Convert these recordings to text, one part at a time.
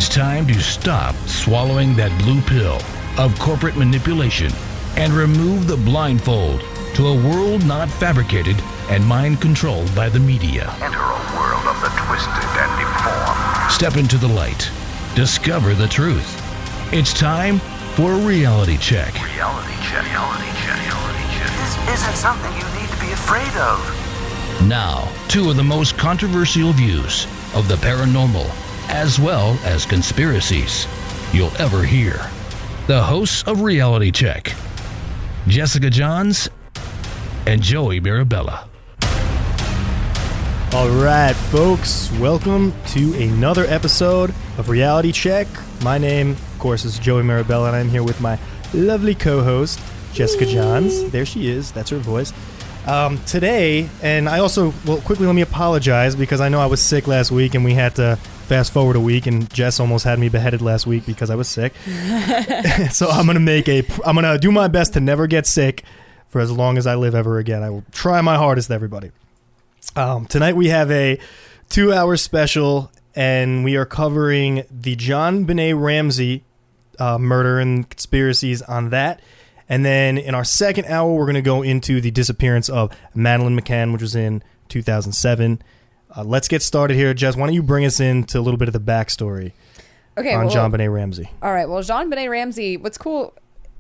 It's time to stop swallowing that blue pill of corporate manipulation and remove the blindfold to a world not fabricated and mind-controlled by the media. Enter a world of the twisted and deformed. Step into the light. Discover the truth. It's time for a reality check. Reality check. Reality check. Reality check. This isn't something you need to be afraid of. Now, two of the most controversial views of the paranormal, as well as conspiracies, you'll ever hear. The hosts of Reality Check, Jessica Johns and Joey Mirabella. All right, folks, welcome to another episode of Reality Check. My name, of course, is Joey Mirabella, and I'm here with my lovely co-host, Jessica Johns. There she is. That's her voice. Today, and I also, well, quickly let me apologize because I know I was sick last week and we had to fast forward a week, and Jess almost had me beheaded last week because I was sick. So I'm gonna do my best to never get sick for as long as I live ever again. I will try my hardest, everybody. Tonight we have a 2-hour special, and we are covering the Jonbenet Ramsey murder and conspiracies on that. And then in our second hour, we're going to go into the disappearance of Madeleine McCann, which was in 2007. Let's get started here. Jess, why don't you bring us into a little bit of the backstory on Jonbenet Ramsey? All right. Well, Jonbenet Ramsey, what's cool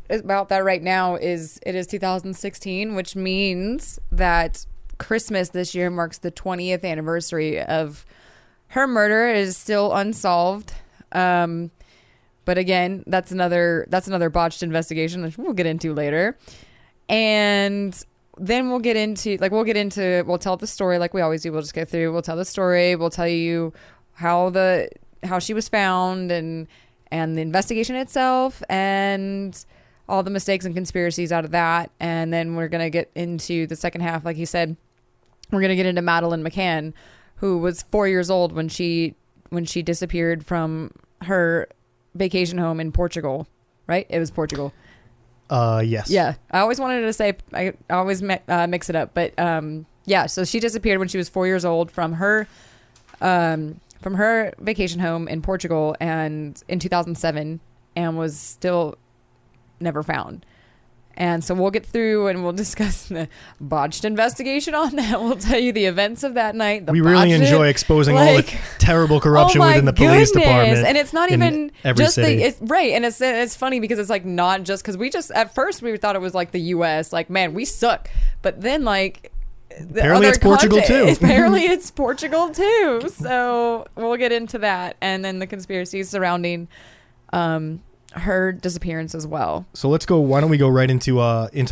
about that right now is it is 2016, which means that Christmas this year marks the 20th anniversary of her murder. It is still unsolved. But again, that's another botched investigation, which we'll get into later. And then we'll tell the story like we always do. We'll just go through, we'll tell the story, we'll tell you how she was found and the investigation itself and all the mistakes and conspiracies out of that. And then we're going to get into the second half. Like he said, we're going to get into Madeleine McCann, who was 4 years old when she disappeared from her vacation home in Portugal, right? It was Portugal. Yes. Yeah. I always wanted to say, I always mix it up, but yeah. So she disappeared when she was 4 years old from her vacation home in Portugal, and in 2007, and was still never found. And so we'll get through and we'll discuss the botched investigation on that. We'll tell you the events of that night. We really enjoy exposing all the terrible corruption within the police department. And it's not even just city. right. And it's funny because it's like not just because at first we thought it was like the U.S. Like, man, we suck. But then like apparently it's Portugal too. Apparently it's Portugal too. So we'll get into that, and then the conspiracies surrounding her disappearance as well. So let's go. Why don't we go right into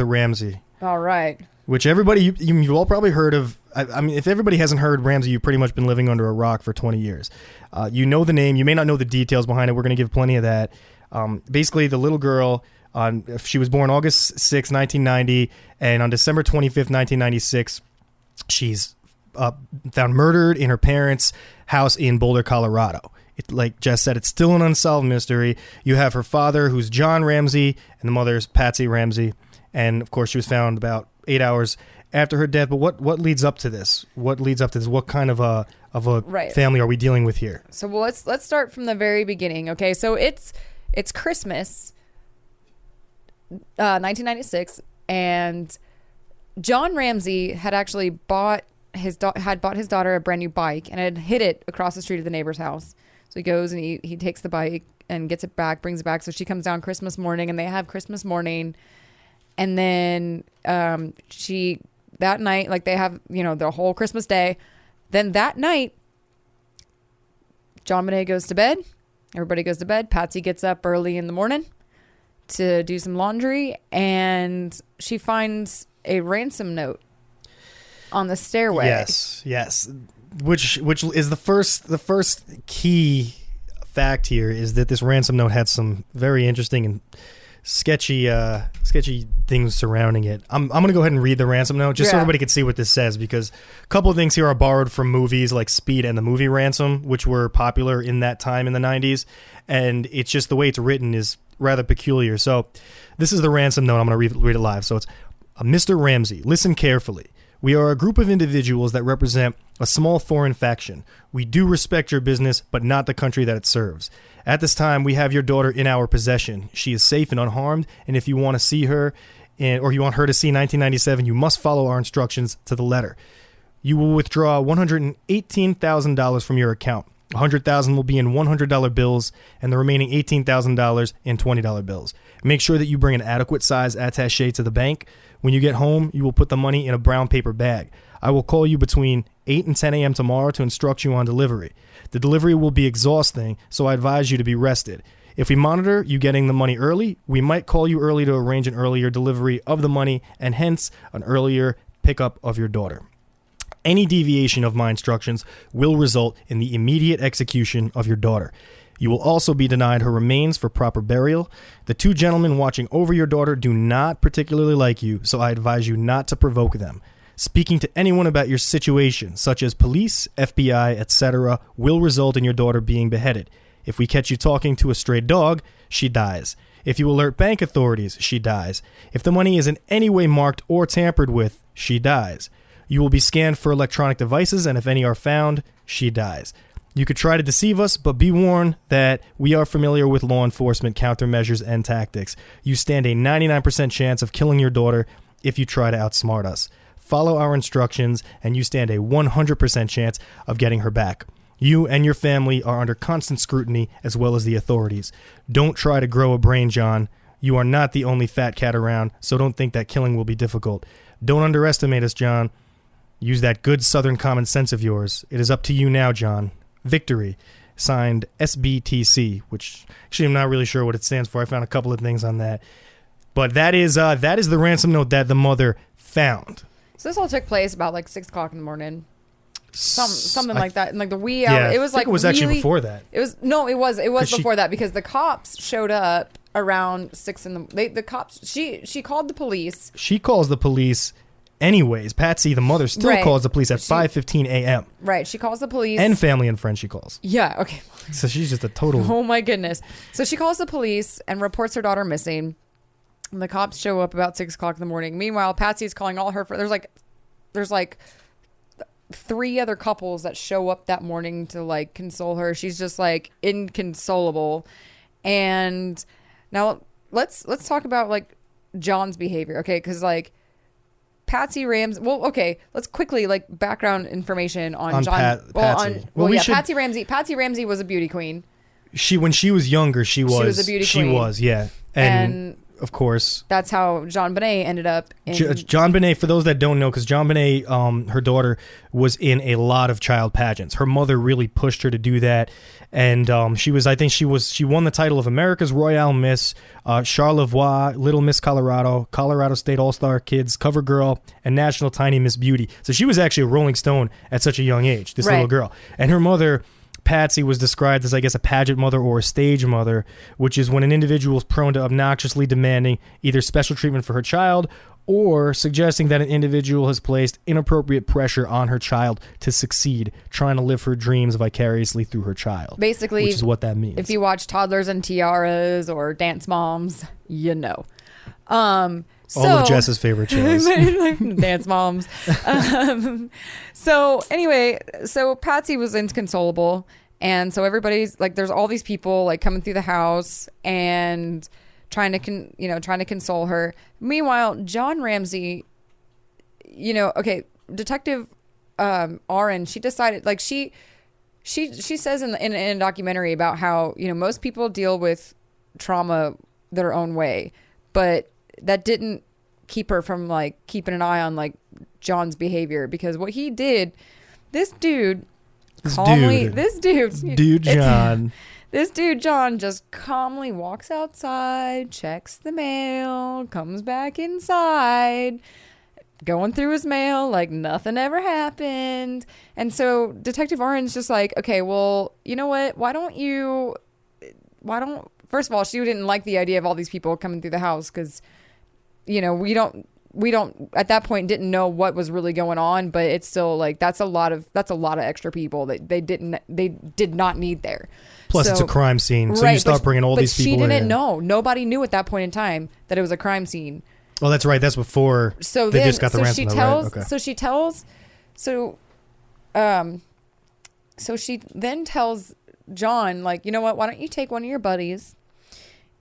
Ramsey? All right. Which everybody, you've all probably heard of. I mean, if everybody hasn't heard Ramsey, you've pretty much been living under a rock for 20 years. You know the name. You may not know the details behind it. We're going to give plenty of that. Basically, the little girl, she was born August 6, 1990, and on December 25th, 1996, she's found murdered in her parents' house in Boulder, Colorado. Like Jess said, it's still an unsolved mystery. You have her father, who's John Ramsey, and the mother's Patsy Ramsey. And, of course, she was found about 8 hours after her death. But what leads up to this? What kind of a right. family are we dealing with here? So let's start from the very beginning. Okay, so it's Christmas, 1996, and John Ramsey had actually bought his daughter a brand new bike and had hid it across the street of the neighbor's house. So he goes and he takes the bike and gets it back, brings it back. So she comes down Christmas morning, and they have Christmas morning. And then that night, like they have, the whole Christmas day. Then that night, Jonbenet goes to bed. Everybody goes to bed. Patsy gets up early in the morning to do some laundry, and she finds a ransom note on the stairway. Yes. Which is the first key fact here is that this ransom note had some very interesting and sketchy things surrounding it. I'm going to go ahead and read the ransom note just so everybody can see what this says, because a couple of things here are borrowed from movies like Speed and the movie Ransom, which were popular in that time in the 90s, and it's just the way it's written is rather peculiar. So this is the ransom note. I'm going to read it live. So it's, Mr. Ramsey, listen carefully. We are a group of individuals that represent a small foreign faction. We do respect your business, but not the country that it serves. At this time, we have your daughter in our possession. She is safe and unharmed, and if you want to see her, or you want her to see 1997, you must follow our instructions to the letter. You will withdraw $118,000 from your account. $100,000 will be in $100 bills, and the remaining $18,000 in $20 bills. Make sure that you bring an adequate size attaché to the bank. When you get home, you will put the money in a brown paper bag. I will call you between 8 and 10 a.m. tomorrow to instruct you on delivery. The delivery will be exhausting, so I advise you to be rested. If we monitor you getting the money early, we might call you early to arrange an earlier delivery of the money and hence an earlier pickup of your daughter. Any deviation of my instructions will result in the immediate execution of your daughter. You will also be denied her remains for proper burial. The two gentlemen watching over your daughter do not particularly like you, so I advise you not to provoke them. Speaking to anyone about your situation, such as police, FBI, etc., will result in your daughter being beheaded. If we catch you talking to a stray dog, she dies. If you alert bank authorities, she dies. If the money is in any way marked or tampered with, she dies. You will be scanned for electronic devices, and if any are found, she dies. You could try to deceive us, but be warned that we are familiar with law enforcement countermeasures and tactics. You stand a 99% chance of killing your daughter if you try to outsmart us. Follow our instructions, and you stand a 100% chance of getting her back. You and your family are under constant scrutiny, as well as the authorities. Don't try to grow a brain, John. You are not the only fat cat around, so don't think that killing will be difficult. Don't underestimate us, John. Use that good Southern common sense of yours. It is up to you now, John. Victory. Signed, SBTC, which actually I'm not really sure what it stands for. I found a couple of things on that. But that is the ransom note that the mother found. So this all took place about like 6 o'clock in the morning. Something like that, in like the wee hour. It was like it was actually before that. It was before that because the cops showed up around 6 in the cops. She called the police. She calls the police, anyways. Patsy, the mother, still calls the police at 5:15 a.m. Right, she calls the police and family and friends. She calls. Yeah, okay. So she's just a total. Oh my goodness! So she calls the police and reports her daughter missing. And the cops show up about 6 o'clock in the morning. Meanwhile, Patsy's calling all her. There's like 3 other couples that show up that morning to like console her. She's just like inconsolable. And now let's talk about like John's behavior, okay? Because like Patsy Ramsey. Well, okay, let's quickly like background information on John. Patsy. Patsy Ramsey. Patsy Ramsey was a beauty queen. When she was younger, she was a beauty queen. She was, yeah, and of course, that's how Jonbenet ended up. Jonbenet, for those that don't know, because Jonbenet, her daughter, was in a lot of child pageants. Her mother really pushed her to do that, and she won the title of America's Royale Miss, Charlevoix, Little Miss Colorado, Colorado State All-Star Kids, Cover Girl, and National Tiny Miss Beauty. So she was actually a Rolling Stone at such a young age. This little girl, and her mother, Patsy, was described as, I guess, a pageant mother or a stage mother, which is when an individual is prone to obnoxiously demanding either special treatment for her child or suggesting that an individual has placed inappropriate pressure on her child to succeed, trying to live her dreams vicariously through her child. Basically, which is what that means. If you watch Toddlers and Tiaras or Dance Moms, you know. All of Jess's favorite shows. Dance Moms. So anyway, so Patsy was inconsolable. And so everybody's like, there's all these people like coming through the house and trying to console her. Meanwhile, John Ramsey, okay, Detective RN, she decided, like she says in a documentary about how, most people deal with trauma their own way, but that didn't keep her from like keeping an eye on like John's behavior, because what he did, this dude John just calmly walks outside, checks the mail, comes back inside, going through his mail like nothing ever happened. And so Detective Orange just like, okay, well, you know what? First of all, she didn't like the idea of all these people coming through the house because, we don't at that point didn't know what was really going on, but it's still like that's a lot of extra people that they did not need there. Plus, it's a crime scene, so you start bringing all these people in. But she didn't know. Nobody knew at that point in time that it was a crime scene. Oh, that's right. That's before they just got the ransom. So she then tells John, like, you know what? Why don't you take one of your buddies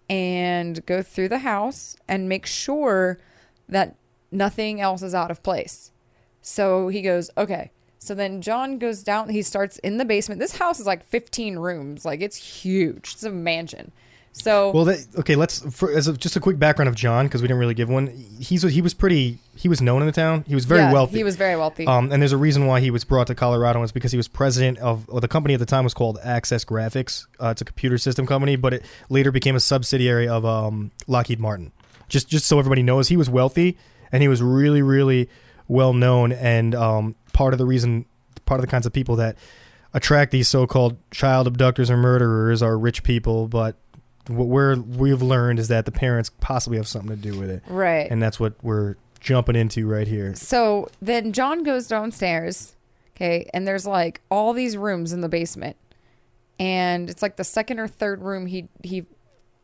and go through the house and make sure that nothing else is out of place. So he goes, okay. So then John goes down. He starts in the basement. This house is like 15 rooms. Like, it's huge. It's a mansion. So just a quick background of John, because we didn't really give one. He was known in the town. He was very wealthy. He was very wealthy. And there's a reason why he was brought to Colorado. It's because he was president of the company at the time was called Access Graphics. It's a computer system company, but it later became a subsidiary of Lockheed Martin. Just so everybody knows, he was wealthy and he was really, really well known. And part of the kinds of people that attract these so-called child abductors or murderers are rich people, but what we've learned is that the parents possibly have something to do with it. Right. And that's what we're jumping into right here. So then John goes downstairs, okay, and there's like all these rooms in the basement. And it's like the second or third room he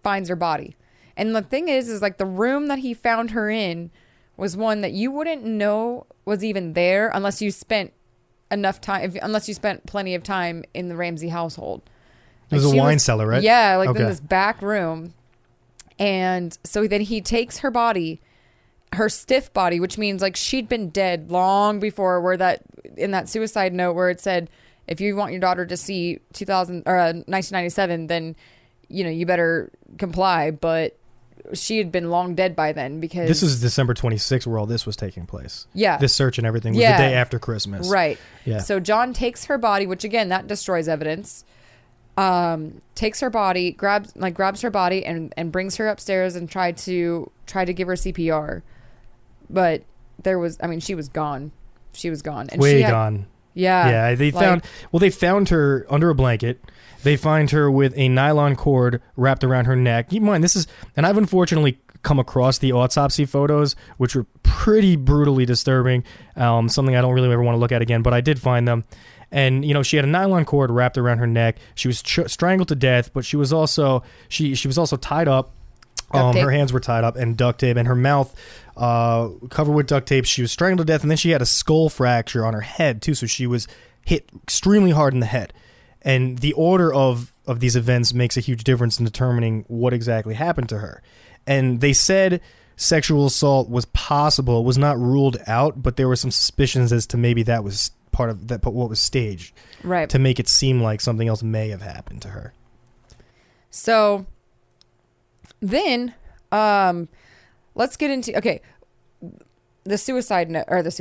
finds her body. And the thing is like the room that he found her in was one that you wouldn't know was even there unless you spent enough time, unless you spent plenty of time in the Ramsey household. It was a wine cellar, right? Yeah, like in this back room. And so then he takes her body, her stiff body, which means like she'd been dead long before, where that in that suicide note where it said, if you want your daughter to see 1997, then, you know, you better comply. But she had been long dead by then, because this is December 26th where all this was taking place. Yeah. This search and everything was the day after Christmas. Right. Yeah. So John takes her body, which again, that destroys evidence. Takes her body, grabs her body and brings her upstairs and try to give her CPR. But she was gone. She was gone. And gone. Yeah. Yeah. They found her under a blanket. They find her with a nylon cord wrapped around her neck. Keep in mind, and I've unfortunately come across the autopsy photos, which were pretty brutally disturbing. Something I don't really ever want to look at again, but I did find them. And, you know, she had a nylon cord wrapped around her neck. She was strangled to death, but she was also tied up. Her hands were tied up and duct tape, and her mouth covered with duct tape. She was strangled to death, and then she had a skull fracture on her head too. So she was hit extremely hard in the head. And the order of these events makes a huge difference in determining what exactly happened to her. And they said sexual assault was possible, was not ruled out, but there were some suspicions as to maybe that was part of that, what was staged, right, to make it seem like something else may have happened to her. So then let's get into the suicide note. Right, that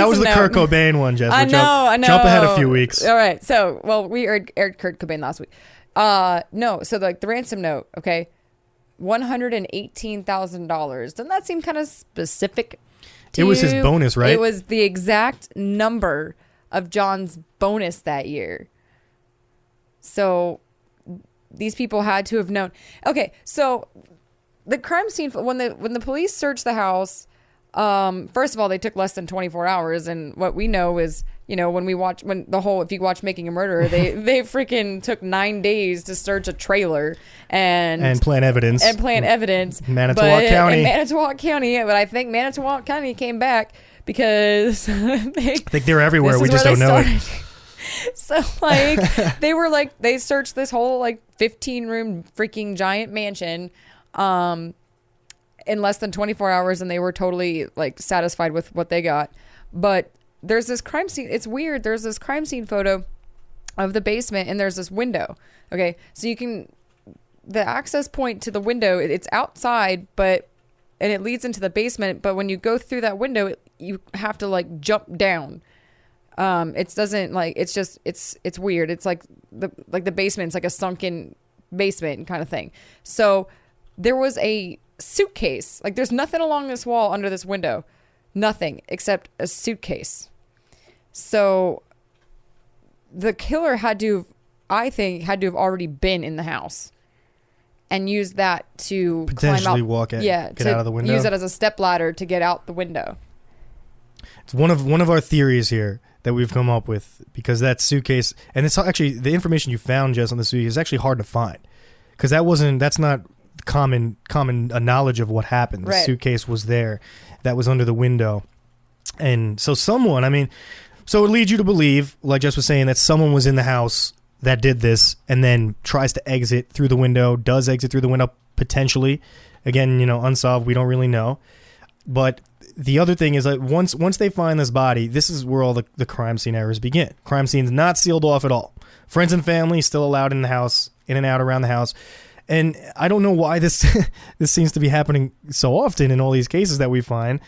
was the Kurt Cobain one, Jess. I know. Jump ahead a few weeks. All right. So, we aired Kurt Cobain last week. No. So the ransom note, okay, $118,000. Doesn't that seem kind of specific? It was his bonus, right? It was the exact number of John's bonus that year. So these people had to have known. Okay, so the crime scene, when the police searched the house, first of all, they took less than 24 hours, and what we know is, you know, if you watch Making a Murderer, they freaking took 9 days to search a trailer and plant evidence. Manitowoc County, but I think Manitowoc County came back because I think they're everywhere. We just don't know it. So they searched this whole 15-room freaking giant mansion in less than 24 hours, and they were totally satisfied with what they got. But there's this crime scene. It's weird. There's this crime scene photo of the basement, and there's this window. Okay, so the access point to the window, it's outside, and it leads into the basement. But when you go through that window, you have to jump down. It doesn't it's weird. It's like the basement's like a sunken basement kind of thing. So there was a suitcase. There's nothing along this wall under this window. Nothing except a suitcase. So the killer had to have already been in the house and used that to potentially get out of the window. Use it as a stepladder to get out the window. It's one of our theories here that we've come up with, because that suitcase, and it's actually the information you found, Jess, on the suitcase is actually hard to find, because that's not common knowledge of what happened. The Right. suitcase was there, that was under the window, and so someone. I mean, so it leads you to believe, like Jess was saying, that someone was in the house that did this, and then tries to exit through the window. Does exit through the window potentially? Again, unsolved. We don't really know. But the other thing is that once they find this body, this is where all the crime scene errors begin. Crime scene's not sealed off at all. Friends and family still allowed in the house, in and out around the house. And I don't know why this this seems to be happening so often in all these cases that we find.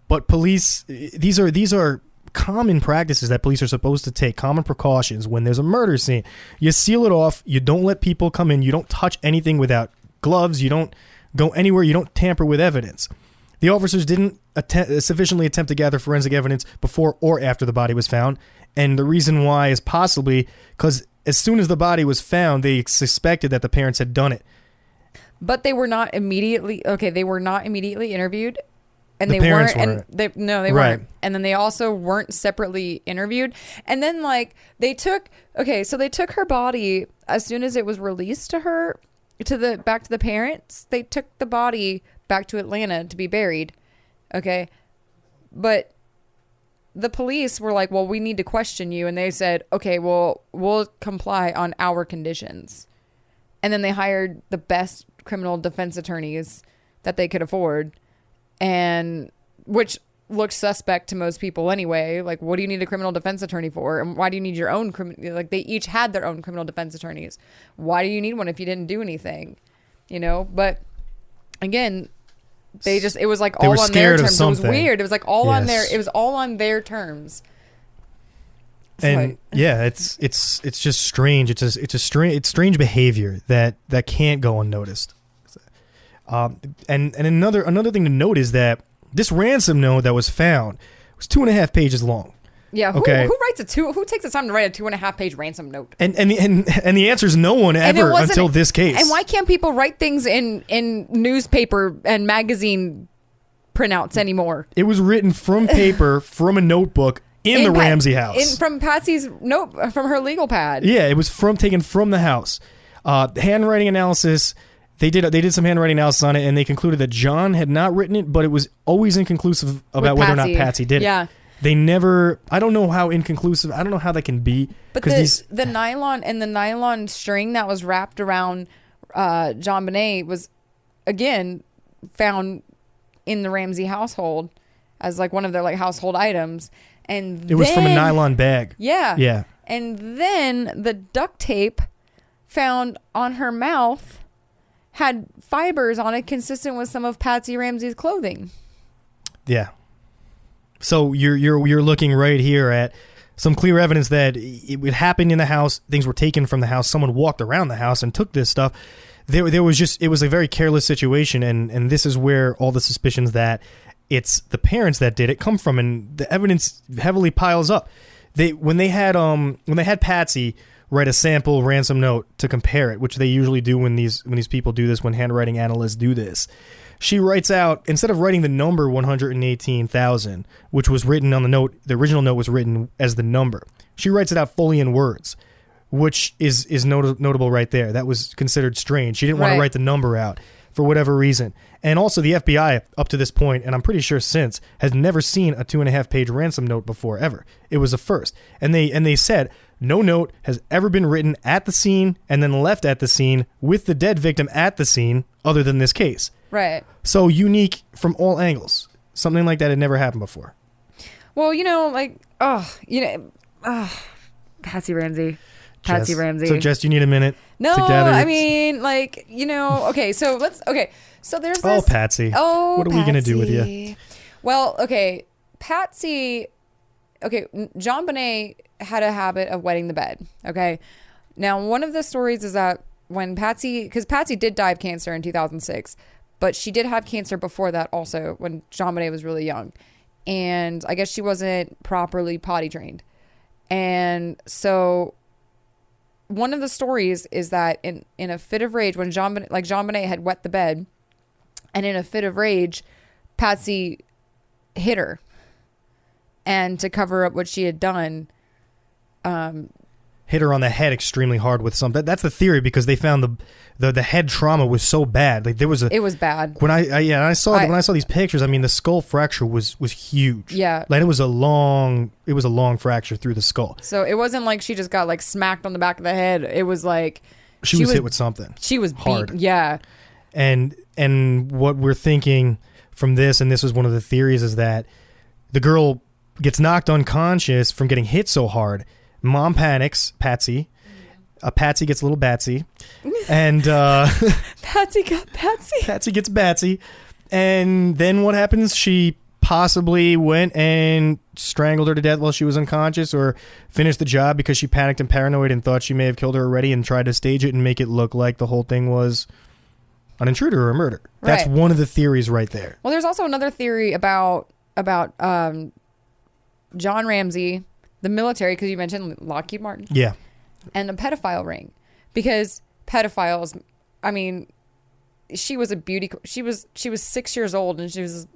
But police, these are common practices that police are supposed to take, common precautions when there's a murder scene. You seal it off. You don't let people come in. You don't touch anything without gloves. You don't go anywhere. You don't tamper with evidence. The officers didn't sufficiently attempt to gather forensic evidence before or after the body was found. And the reason why is possibly because as soon as the body was found, they suspected that the parents had done it. But they were not immediately interviewed. And The they parents weren't, weren't. and they Right. weren't. And then they also weren't separately interviewed. And then they took her body as soon as it was released to her, back to the parents. They took the body back to Atlanta to be buried. Okay. But the police were like, well, we need to question you. And they said, okay, well, we'll comply on our conditions. And then they hired the best criminal defense attorneys that they could afford. And which looks suspect to most people anyway. Like, what do you need a criminal defense attorney for? And why do you need your own they each had their own criminal defense attorneys. Why do you need one if you didn't do anything? But again, it was like They all were on their scared of terms. It was something. weird. It was like all on Yes. it was all on their terms. And yeah, it's just strange. It's strange behavior that can't go unnoticed. And another thing to note is that this ransom note that was found was 2.5 pages long. Yeah. Okay. Who takes the time to write a 2.5-page ransom note? And the answer is no one And it ever wasn't- until this case. And why can't people write things in newspaper and magazine printouts anymore? It was written from paper from a notebook in the Ramsey house. From Patsy's note, from her legal pad. Yeah, it was taken from the house. Handwriting analysis. They did some handwriting analysis on it, and they concluded that John had not written it, but it was always inconclusive about whether or not Patsy did it. Yeah. They never. I don't know how inconclusive. I don't know how that can be. But the nylon string that was wrapped around Jonbenet was again found in the Ramsey household as one of their household items, and it was from a nylon bag. Yeah. Yeah. And then the duct tape found on her mouth had fibers on it consistent with some of Patsy Ramsey's clothing. Yeah. So you're looking right here at some clear evidence that it happened in the house. Things were taken from the house. Someone walked around the house and took this stuff. There was it was a very careless situation, and this is where all the suspicions that it's the parents that did it come from, and the evidence heavily piles up. When they had Patsy write a sample ransom note to compare it, which they usually do when these people do this, when handwriting analysts do this. She writes out, instead of writing the number 118,000, which was written on the note, the original note was written as the number. She writes it out fully in words, which is notable right there. That was considered strange. She didn't want to write the number out for whatever reason. And also the FBI, up to this point, and I'm pretty sure since, has never seen a 2.5-page ransom note before, ever. It was a first. And they said, no note has ever been written at the scene and then left at the scene with the dead victim at the scene, other than this case. Right. So unique from all angles. Something like that had never happened before. Well, Patsy Ramsey. Patsy Jess. Ramsey. So, Jess, you need a minute No, to gather I mean, okay, so so there's this. Oh, Patsy. Oh, what are we going to do with you? Patsy. Well, okay, Patsy, okay, Jonbenet had a habit of wetting the bed, okay? Now, one of the stories is that when because Patsy did die of cancer in 2006, but she did have cancer before that also when Jonbenet was really young. And I guess she wasn't properly potty trained. And so one of the stories is that in a fit of rage, when Jonbenet had wet the bed, and in a fit of rage, Patsy hit her. And to cover up what she had done, hit her on the head extremely hard with something. That's the theory, because they found the head trauma was so bad. Like, there was It was bad. when I saw these pictures. I mean, the skull fracture was huge. Yeah. Like, it was a long fracture through the skull. So it wasn't like she just got like smacked on the back of the head. It was like She was hit with something. She was hard. beat. Yeah. And what we're thinking from this, and this was one of the theories, is that the girl gets knocked unconscious from getting hit so hard. Mom panics, Patsy. Patsy gets a little batsy. And Patsy got Patsy. Patsy gets batsy. And then what happens? She possibly went and strangled her to death while she was unconscious, or finished the job because she panicked and paranoid and thought she may have killed her already, and tried to stage it and make it look like the whole thing was an intruder or a murder. That's Right. one of the theories right there. Well, there's also another theory about John Ramsey, the military, because you mentioned Lockheed Martin. Yeah. And a pedophile ring, because pedophiles, I mean, she was a beauty. She was 6 years old, and she was,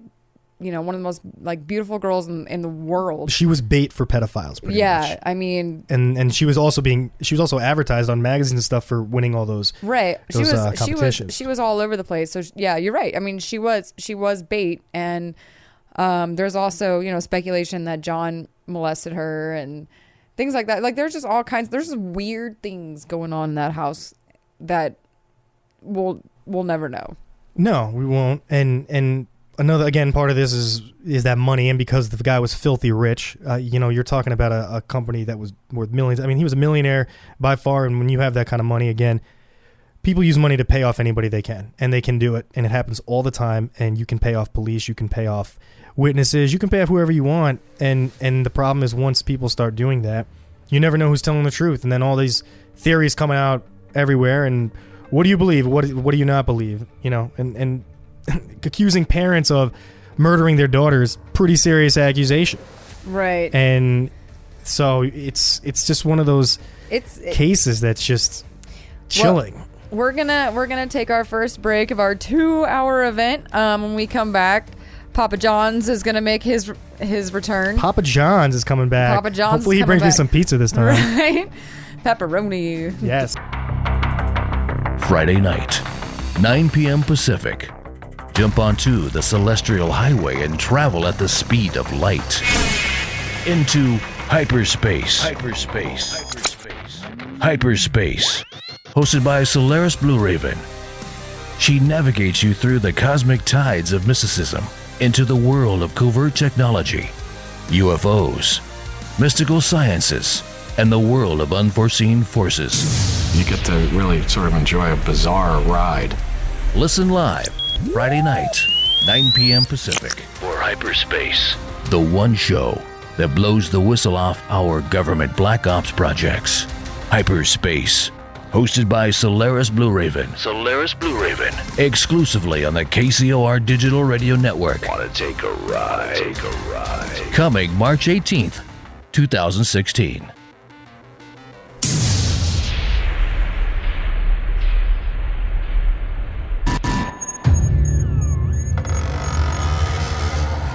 one of the most like beautiful girls in the world. She was bait for pedophiles. Pretty much. I mean, and she was also advertised on magazines and stuff for winning all those right. those, competitions. She was all over the place. So yeah, you're right. I mean, she was bait, and there's also speculation that John molested her and things like that. Like, there's just all kinds. There's just weird things going on in that house that we'll never know. No, we won't. And another, again, part of this is that money, and because the guy was filthy rich. You're talking about a company that was worth millions. I mean, he was a millionaire by far, and when you have that kind of money, again, people use money to pay off anybody they can, and they can do it, and it happens all the time. And you can pay off police, you can pay off witnesses, you can pay off whoever you want, and the problem is, once people start doing that, you never know who's telling the truth, and then all these theories coming out everywhere. And what do you believe? What do you not believe? And accusing parents of murdering their daughters, pretty serious accusation, right? And so it's just one of those cases that's just chilling. Well, we're gonna take our first break of our 2-hour event. When we come back, Papa John's is gonna make his return. Papa John's is coming back. Papa John's. Hopefully he brings me some pizza this time. Right? Pepperoni. Yes. Friday night, 9 p.m. Pacific. Jump onto the Celestial Highway and travel at the speed of light into hyperspace. Hyperspace. Hosted by Solaris Blue Raven. She navigates you through the cosmic tides of mysticism into the world of covert technology, UFOs, mystical sciences, and the world of unforeseen forces. You get to really sort of enjoy a bizarre ride. Listen live, Friday night, 9 p.m. Pacific, for Hyperspace, the one show that blows the whistle off our government black ops projects. Hyperspace, hosted by Solaris Blue Raven. Exclusively on the KCOR Digital Radio Network. Want to take a ride? Coming March 18th, 2016.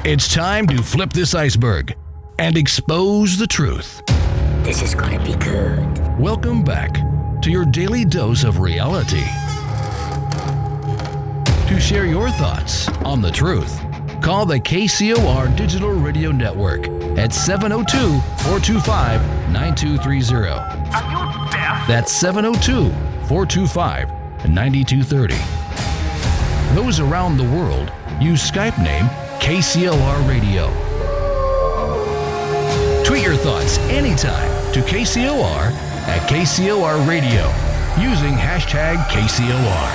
It's time to flip this iceberg and expose the truth. This is gonna be good. Welcome back to your daily dose of reality. To share your thoughts on the truth, call the KCOR Digital Radio Network at 702-425-9230. Are you deaf? That's 702-425-9230. Those around the world use Skype name KCOR Radio. Tweet your thoughts anytime to KCOR at KCOR Radio using hashtag KCOR.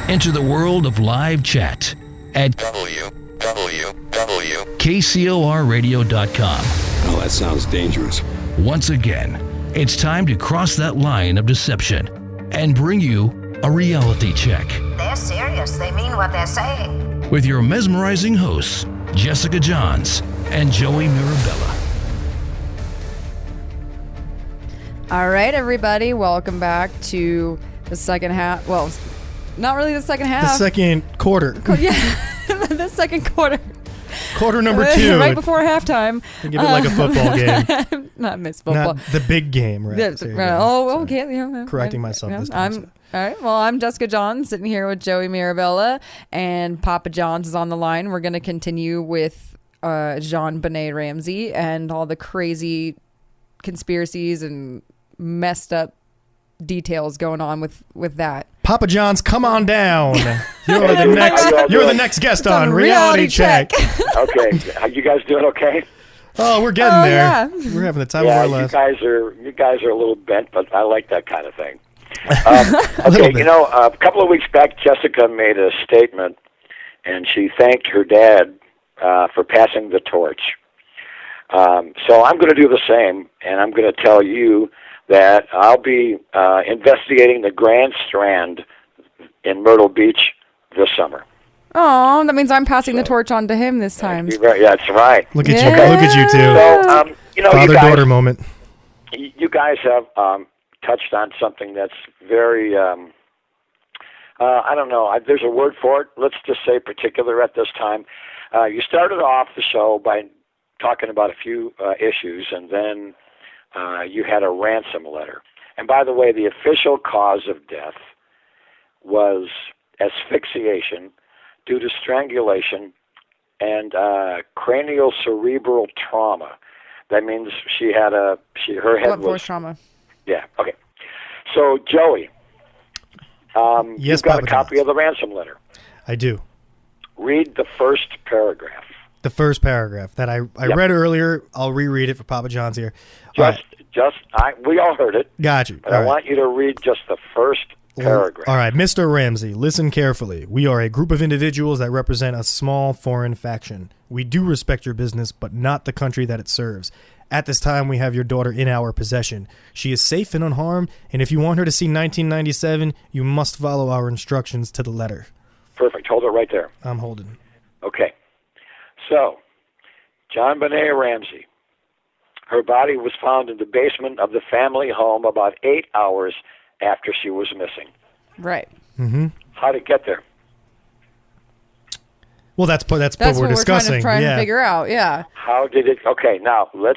Enter the world of live chat at KCORradio.com. Oh, that sounds dangerous. Once again, it's time to cross that line of deception and bring you a reality check. They're serious. They mean what they're saying. With your mesmerizing hosts, Jessica Johns and Joey Mirabella. All right, everybody, welcome back to the second half. Well, not really the second half. The second quarter. Yeah, the second quarter Quarter number 2. right before halftime. Give it like a football game. Not miss football. Not the big game, right? Okay. Yeah, Correcting myself this time. All right. Well, I'm Jessica Johns, sitting here with Joey Mirabella, and Papa John's is on the line. We're going to continue with Jonbenet Ramsey and all the crazy conspiracies and messed up details going on with that. Papa John's, come on down. You're the next guest on Reality Check. Okay, are you guys doing okay? Oh, we're getting there. Yeah. We're having the time of our lives. You guys are a little bent, but I like that kind of thing. Okay, a couple of weeks back, Jessica made a statement, and she thanked her dad for passing the torch. So I'm going to do the same, and I'm going to tell you that I'll be investigating the Grand Strand in Myrtle Beach this summer. Oh, that means I'm passing the torch on to him this time. Yeah, that's right. Look at you! Look at you two. So, father-daughter moment. You guys have touched on something that's very, I don't know. There's a word for it. Let's just say particular at this time. You started off the show by talking about a few issues, and then you had a ransom letter. And by the way, the official cause of death was asphyxiation due to strangulation and cranial cerebral trauma. That means her head Blunt force was trauma. Yeah. Okay. So Joey, yes, you've got Papa a copy John's. of the ransom letter. I do. Read the first paragraph. The first paragraph that I read earlier. I'll reread it for Papa John's here. We all heard it. Got you. But I want you to read just the first paragraph. All right, Mr. Ramsey, listen carefully. We are a group of individuals that represent a small foreign faction. We do respect your business, but not the country that it serves. At this time, we have your daughter in our possession. She is safe and unharmed, and if you want her to see 1997, you must follow our instructions to the letter. Perfect. Hold it right there. I'm holding. Okay. So, Jonbenet Ramsey. Her body was found in the basement of the family home about 8 hours after she was missing. Right. Mm-hmm. How did it get there? Well, that's what we're discussing. That's what we're trying to figure out. Yeah. How did it? Okay, now let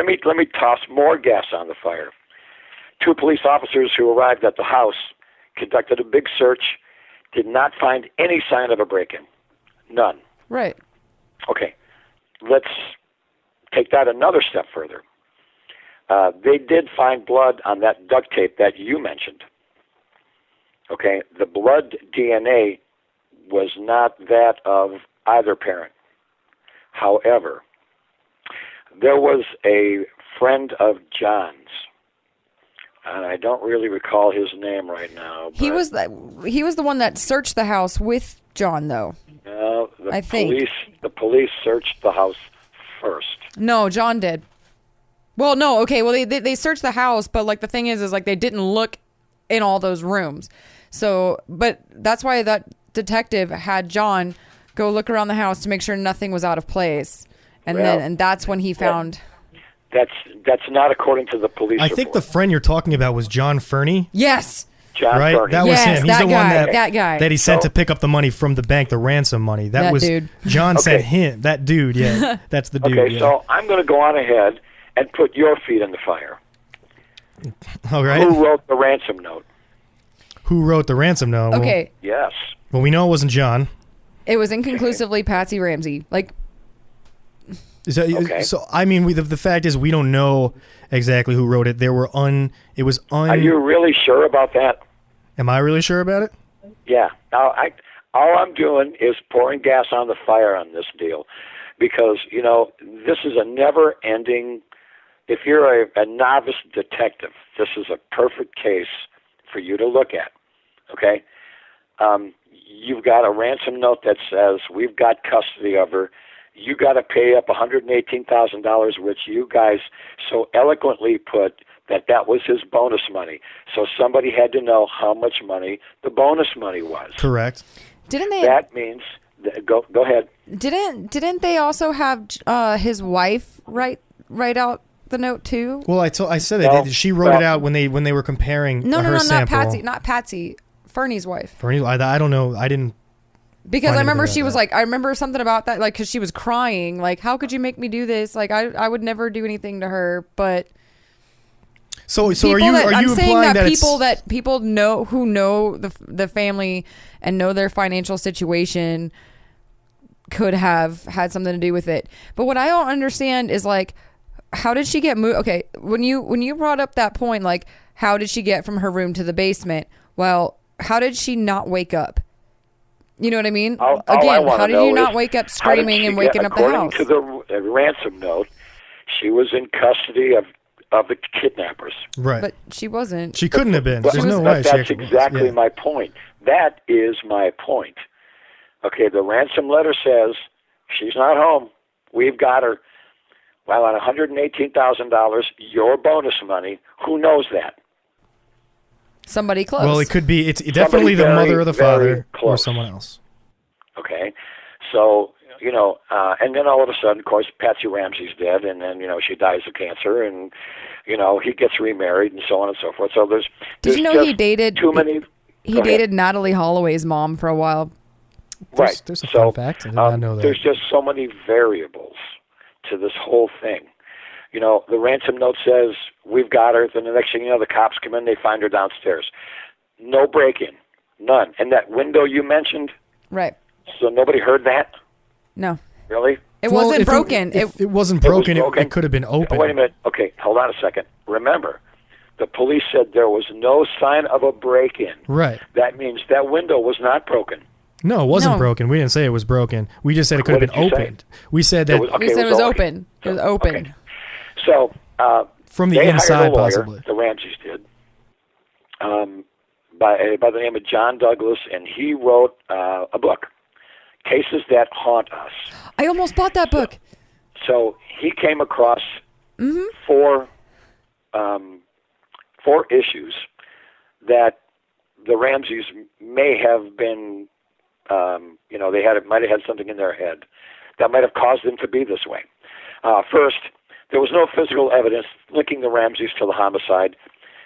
me toss more gas on the fire. 2 police officers who arrived at the house conducted a big search, did not find any sign of a break-in. None. Right. Okay, let's take that another step further. They did find blood on that duct tape that you mentioned. Okay, the blood DNA was not that of either parent. However, there was a friend of John's, and I don't really recall his name right now. He was the one that searched the house with John, though. No, I think the police searched the house first. No, John did. Well, no, okay. Well, they searched the house, but like the thing is like they didn't look in all those rooms. So, but that's why that detective had John go look around the house to make sure nothing was out of place, and that's when he found. That's not according to the police. I think the friend you're talking about was John Fernie. Yes. John right? Fernie. That was him. He's that the guy, one that guy that he sent to pick up the money from the bank, the ransom money. That was dude. John Okay. sent him. That dude, yeah. That's the dude. Okay, yeah. so I'm going to go on ahead and put your feet in the fire. All right. Who wrote the ransom note? Who wrote the ransom note? Okay. Yes. Well, we know it wasn't John. It was inconclusively Patsy Ramsey. Like, Okay. So I mean, the fact is we don't know exactly who wrote it. It was Are you really sure about that? Am I really sure about it? Yeah. Now, all I'm doing is pouring gas on the fire on this deal, because this is a never-ending. If you're a novice detective, this is a perfect case for you to look at. Okay. You've got a ransom note that says we've got custody of her. You got to pay up $118,000, which you guys so eloquently put that was his bonus money. So somebody had to know how much money the bonus money was. Correct. didn't they? That means go ahead. Didn't they also have his wife write out the note too? Well, I said it. No, She wrote it out when they were comparing No, her sample. not Patsy, Fernie's wife. Fernie, I don't know. I didn't. Because find I remember anything she about was that. like, I remember something about that, like, because she was crying, like, how could you make me do this? Like, I would never do anything to her, but So are people you that, are I'm you saying implying that people it's, that people know who know the family and know their financial situation could have had something to do with it. But what I don't understand is like, how did she get moved? Okay, when you brought up that point, like, how did she get from her room to the basement? Well, how did she not wake up? You know what I mean? All I Again, wanna how did know you not is, wake up how did screaming she and waking get, up the house? According to the ransom note, she was in custody of the kidnappers. right? But she wasn't. She couldn't have been. But- There's no but way she that's actually was. exactly Yeah. my point. That is my point. Okay, the ransom letter says she's not home. We've got her. Well, on $118,000, your bonus money. Who knows that? Somebody close. Well, it could be. It's definitely the very, mother or the very father or close. someone else. Okay, so and then all of a sudden, of course, Patsy Ramsey's dead, and then she dies of cancer, and he gets remarried, and so on and so forth. So there's Did you know just he dated too many? He Go ahead. dated Natalie Holloway's mom for a while. Right. There's a So, fun fact. I did not know that. There's just so many variables to this whole thing. The ransom note says, we've got her. Then the next thing you know, the cops come in, they find her downstairs. No break-in. None. And that window you mentioned, Right. so nobody heard that? No. Really? It Well, wasn't if broken. If it wasn't It was broken, broken? it could have been open. Oh, wait a minute. Okay, hold on a second. Remember, the police said there was no sign of a break-in. Right. That means that window was not broken. No, it wasn't No. broken. We didn't say it was broken. We just said it could What have been did you say? opened. We said that Okay, we said it was okay. open. It was open. Okay. So from the they inside, hired a lawyer, possibly. the Ramseys did, by the name of John Douglas, and he wrote a book, Cases That Haunt Us. I almost bought that book. So he came across Mm-hmm. four issues that the Ramseys may have been, might have had something in their head that might have caused them to be this way. First, there was no physical evidence linking the Ramseys to the homicide,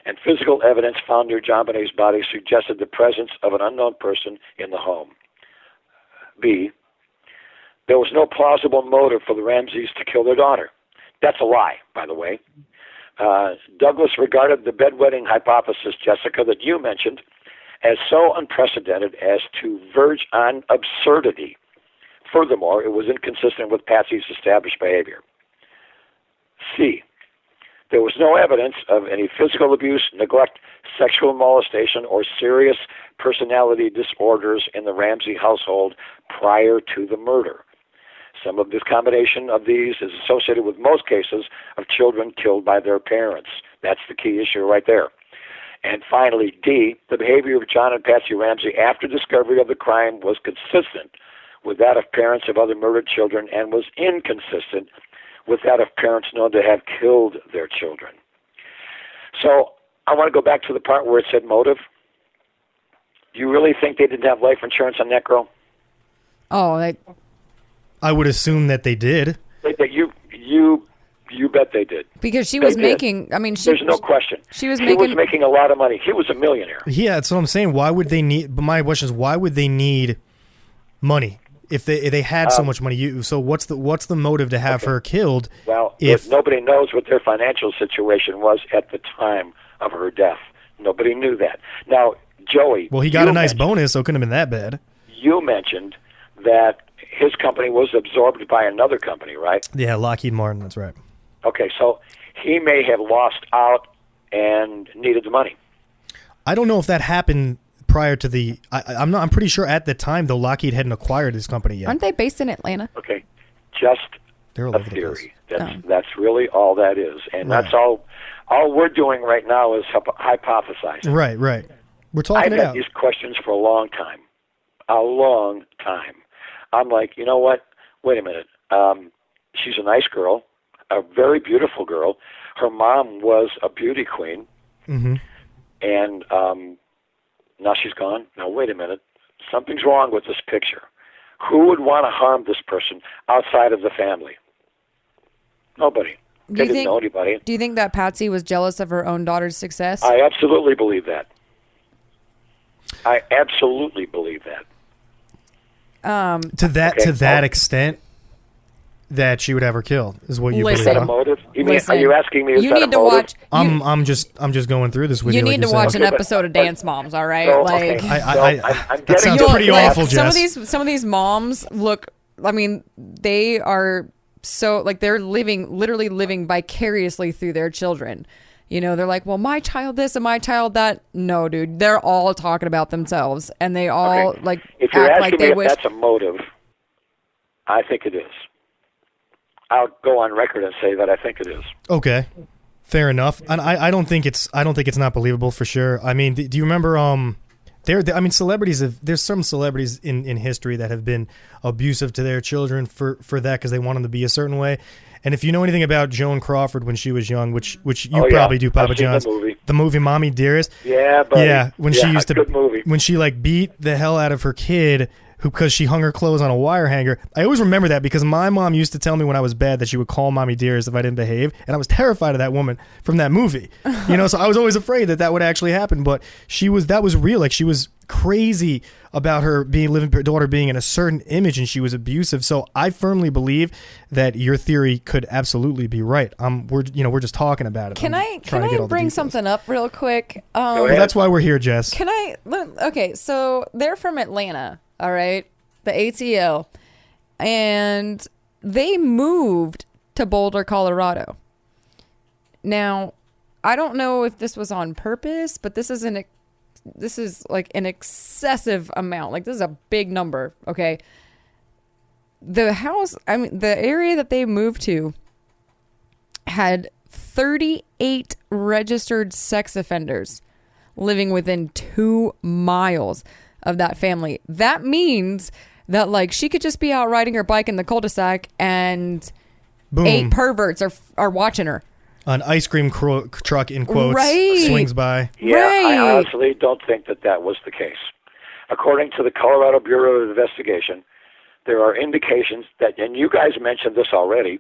and physical evidence found near Jonbenet's body suggested the presence of an unknown person in the home. B, there was no plausible motive for the Ramseys to kill their daughter. That's a lie, by the way. Douglas regarded the bedwetting hypothesis, Jessica, that you mentioned, as so unprecedented as to verge on absurdity. Furthermore, it was inconsistent with Patsy's established behavior. C, there was no evidence of any physical abuse, neglect, sexual molestation, or serious personality disorders in the Ramsey household prior to the murder. Some of this combination of these is associated with most cases of children killed by their parents. That's the key issue right there. And finally, D, the behavior of John and Patsy Ramsey after discovery of the crime was consistent with that of parents of other murdered children and was inconsistent with that of parents known to have killed their children. So I want to go back to the part where it said motive. Do you really think they didn't have life insurance on that girl? Oh, I would assume that they did. You bet they did. because she They was did. making. I mean, There's no question. She was He was making. making a lot of money. He was a millionaire. Yeah, that's what I'm saying. Why would they need? But my question is, why would they need money if they had so much money? So what's the motive to have her killed? Well, if nobody knows what their financial situation was at the time of her death. Nobody knew that. Now, Joey. well, he got you a nice mentioned- bonus, so it couldn't have been that bad. You mentioned that his company was absorbed by another company, right? Yeah, Lockheed Martin. That's right. Okay, so he may have lost out and needed the money. I don't know if that happened prior to the. I'm pretty sure at the time though Lockheed hadn't acquired his company yet. Aren't they based in Atlanta? Okay, just They're all a over the place. theory. That's really all that is, and Right. that's all. All we're doing right now is hypothesizing. Right. We're I've talking it had out. these questions for a long time. I'm like, you know what? Wait a minute. She's a nice girl, a very beautiful girl. Her mom was a beauty queen, Mm-hmm. and now she's gone. Now, wait a minute. Something's wrong with this picture. Who would want to harm this person outside of the family? Nobody. They didn't know anybody. Do you think that Patsy was jealous of her own daughter's success? I absolutely believe that. I absolutely believe that. To that extent that she would have her killed is what you Listen. Is believe. that a Huh? motive? You mean, Listen, are you asking me? Is you that need a to motive? watch. I'm just going through this with you. You need like to watch said. an episode of Dance Moms, all right? So, like, okay. I I'm that getting sounds to pretty the- awful, Jess. some of these moms look. I mean, they are so like they're literally living vicariously through their children. You know, they're like, well, my child this and my child that. No, dude, they're all talking about themselves, and they all Okay. like If you're act asking like me they if wish. that's a motive, I think it is. I'll go on record and say that I think it is. Okay, fair enough. And I don't think it's not believable for sure. I mean, do you remember? I mean, celebrities have. There's some celebrities in history that have been abusive to their children for that because they want them to be a certain way. And if you know anything about Joan Crawford when she was young, which you probably do, Papa I've seen John's, the movie. Mommy Dearest. Yeah, but She used to good movie. when she like beat the hell out of her kid because she hung her clothes on a wire hanger. I always remember that because my mom used to tell me when I was bad that she would call Mommy Dearest if I didn't behave, and I was terrified of that woman from that movie. You know, so I was always afraid that would actually happen. But that was real. Like she was crazy about her daughter being in a certain image, and she was abusive. So I firmly believe that your theory could absolutely be right. We're just talking about it. Can I'm I trying to get all the bring details. something up real quick? Go Well, ahead. that's why we're here, Jess. Okay, so they're from Atlanta, all right? The ATL. And they moved to Boulder, Colorado. Now, I don't know if this was on purpose, but this is like an excessive amount. Like this is a big number, okay? The area that they moved to had 38 registered sex offenders living within 2 miles of that family. That means that like she could just be out riding her bike in the cul-de-sac and Boom. 8 perverts are watching her. An ice cream truck in quotes Right. swings by. Yeah, I Right. honestly don't think that was the case. According to the Colorado Bureau of Investigation, there are indications that, and you guys mentioned this already,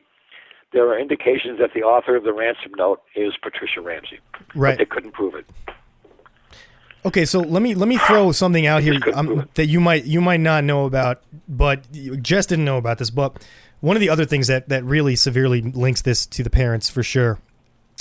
there are indications that the author of the ransom note is Patricia Ramsey. Right. But they couldn't prove it. Okay, so let me throw something out here that you might not know about, but Jess didn't know about this. But one of the other things that really severely links this to the parents for sure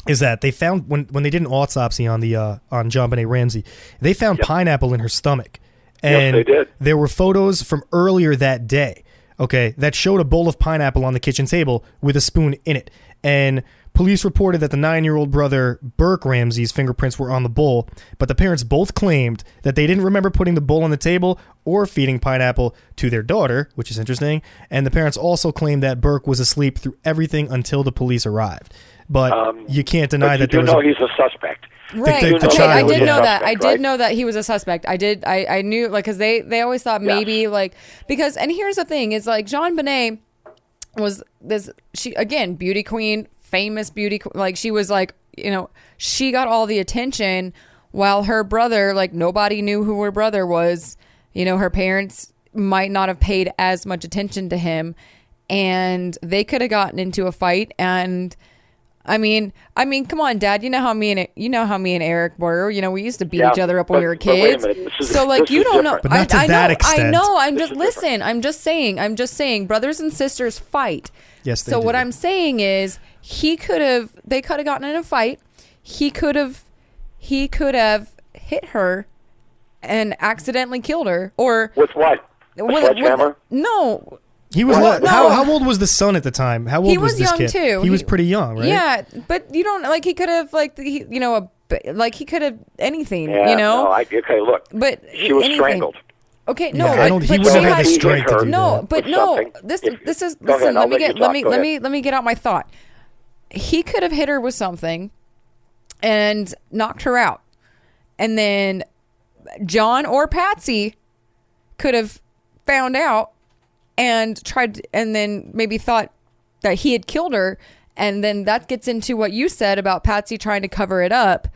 is that they found when they did an autopsy on Jonbenet Ramsey, they found pineapple in her stomach, and Yes, they did. there were photos from earlier that day, okay, that showed a bowl of pineapple on the kitchen table with a spoon in it, and police reported that the 9-year-old brother Burke Ramsey's fingerprints were on the bowl, but the parents both claimed that they didn't remember putting the bowl on the table or feeding pineapple to their daughter, which is interesting, and the parents also claimed that Burke was asleep through everything until the police arrived. But you can't deny that there was he's a suspect. Right. the Okay, child, I did yeah. know that. I Suspect, did right? know that he was a suspect. I knew, like, because they always thought maybe, like, because, and here's the thing, is like Jonbenet was she, again, beauty queen, famous beauty, like, she was like, you know, she got all the attention while her brother, like, nobody knew who her brother was. You know, her parents might not have paid as much attention to him, and they could have gotten into a fight. And I mean, come on, Dad. You know how me and Eric were. You know, we used to beat each other up when we were but wait a kids. minute. So, like, this you is don't know. different. But not to that extent. I know. I'm This just is different. listen. I'm just saying. Brothers and sisters fight. Yes, they So what do. I'm saying is, they could have gotten in a fight. He could have hit her and accidentally killed her, or With what? A sledgehammer? no. He was Well, no. how old was the son at the time? How old He was was this young kid? too. He was pretty young, right? Yeah, but you don't like. He could have he could have anything. Yeah, you know. no, okay, look. But She was anything. strangled. Okay, no, Yeah, but, I don't. He but wouldn't she have had the had- strength to do No, that. but Or no. something. This is Go listen. ahead, I'll Let me let you get talk. Go ahead. let me get out my thought. He could have hit her with something and knocked her out, and then John or Patsy could have found out and tried, and then maybe thought that he had killed her, and then that gets into what you said about Patsy trying to cover it up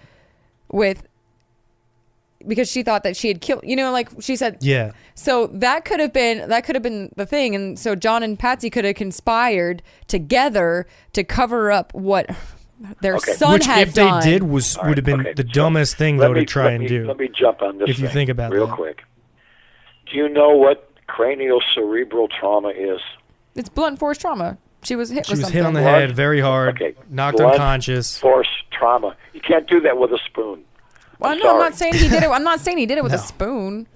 because she thought that she had killed, you know, like she said. Yeah. So that could have been the thing, and so John and Patsy could have conspired together to cover up what their son Which, had if done. they did, would have been Okay, the so dumbest thing let though me- to try let and me- do. Let me jump on this If you thing think about real that. quick. Do you know what craniocerebral trauma is? It's blunt force trauma. She was hit She with was something. hit on the Blood? head very hard, Okay. knocked Blunt unconscious. force trauma. You can't do that with a spoon. Well, I'm no, I'm sorry. not saying he did it. I'm not saying he did it with a No. spoon.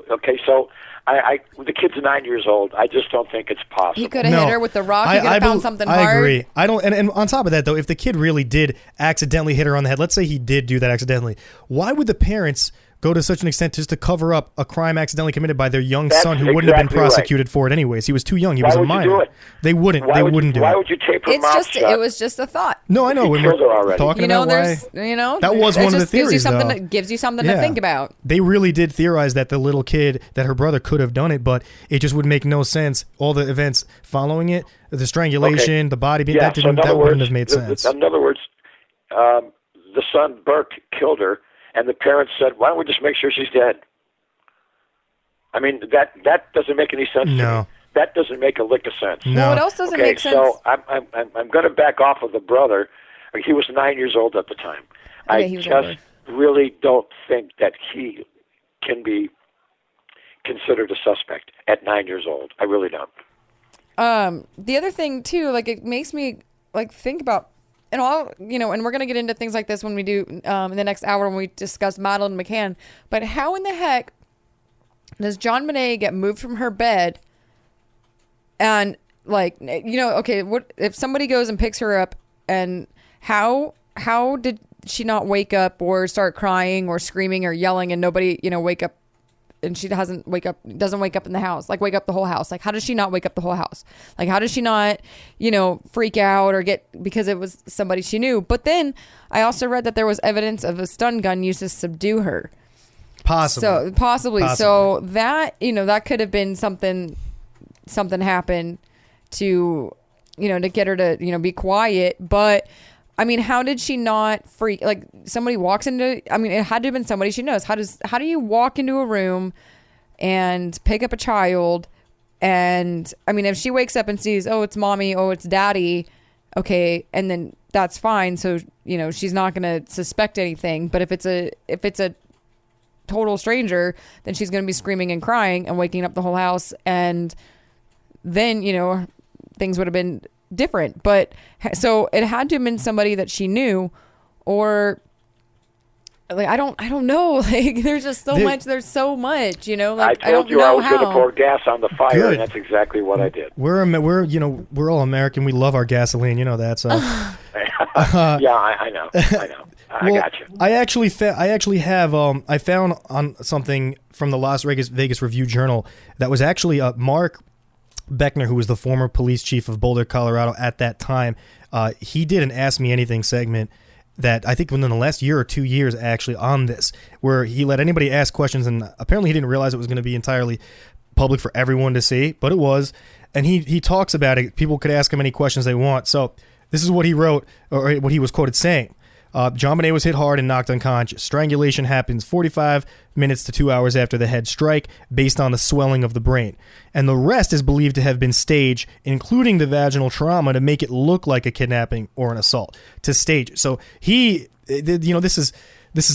Okay, so the kid's 9 years old. I just don't think it's possible. He could have hit her with the rock. He could have found something hard. I agree. I don't. And on top of that, though, if the kid really did accidentally hit her on the head, let's say he did do that accidentally, why would the parents go to such an extent just to cover up a crime accidentally committed by their young That's son who wouldn't have been exactly right. prosecuted for it anyways? He was too young. He Why was a would you minor. do it? They wouldn't. Why They would wouldn't you, do Why it. would you tape her It's mouth just shut? it was just a thought. No, I know. He When killed we're her already. talking You know, about why there's that was one of the just gives you theories, something though. that gives you something to Yeah. think about. They really did theorize that the little kid, that her brother could have done it, but it just would make no sense. All the events following it, the strangulation, Okay. the body being, Yeah, that so in other wouldn't words, have made sense. In other words, the son Burke killed her, and the parents said, "Why don't we just make sure she's dead?" I mean, that doesn't make any sense. No. To me. That doesn't make a lick of sense. No. Well, what else doesn't Okay, make sense? so I'm going to back off of the brother. He was 9 years old at the time. Okay, I he was just older. really don't think that he can be considered a suspect at 9 years old. I really don't. The other thing too, like it makes me like think about, and and we're gonna get into things like this when we do in the next hour when we discuss Madeleine McCann. But how in the heck does Jonbenet get moved from her bed? And okay, what if somebody goes and picks her up, and how did she not wake up or start crying or screaming or yelling, and nobody wake up? And she doesn't wake up in the house, like wake up the whole house. Like, how does she not wake up the whole house? Like, how does she not, freak out or because it was somebody she knew? But then I also read that there was evidence of a stun gun used to subdue her. Possibly. So that, that could have been something happened to, to get her to, be quiet. But I mean, how did she not freak? Like somebody walks into, I mean, it had to have been somebody she knows. How do you walk into a room and pick up a child? And I mean, if she wakes up and sees, oh, it's mommy, oh, it's daddy. Okay. And then that's fine. So, she's not going to suspect anything. But if it's a total stranger, then she's going to be screaming and crying and waking up the whole house. And then, things would have been different. But so it had to have been somebody that she knew, or like I don't know. Like there's just so much. There's so much. Like I told you I was going to pour gas on the fire, Good. and that's exactly what I did. We're all American. We love our gasoline. You know that. So Yeah, I know. I got you. I actually have I found on something from the Las Vegas Review Journal that was actually Mark Beckner, who was the former police chief of Boulder, Colorado at that time. He did an Ask Me Anything segment that I think within the last year or 2 years actually on this, where he let anybody ask questions, and apparently he didn't realize it was going to be entirely public for everyone to see, but it was. And he talks about it. People could ask him any questions they want. So this is what he wrote, or what he was quoted saying. Jonbenet was hit hard and knocked unconscious. Strangulation happens 45 minutes to 2 hours after the head strike based on the swelling of the brain. And the rest is believed to have been staged, including the vaginal trauma, to make it look like a kidnapping or an assault, to stage it. So this is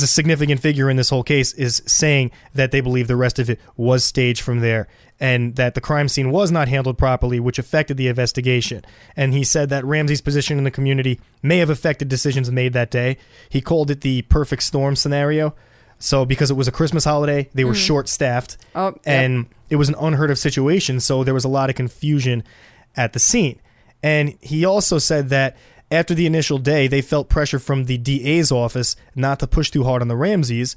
a significant figure in this whole case, is saying that they believe the rest of it was staged from there, and that the crime scene was not handled properly, which affected the investigation. And he said that Ramsey's position in the community may have affected decisions made that day. He called it the perfect storm scenario. So because it was a Christmas holiday, they were short-staffed, and it was an unheard of situation, so there was a lot of confusion at the scene. And he also said that after the initial day, they felt pressure from the DA's office not to push too hard on the Ramseys,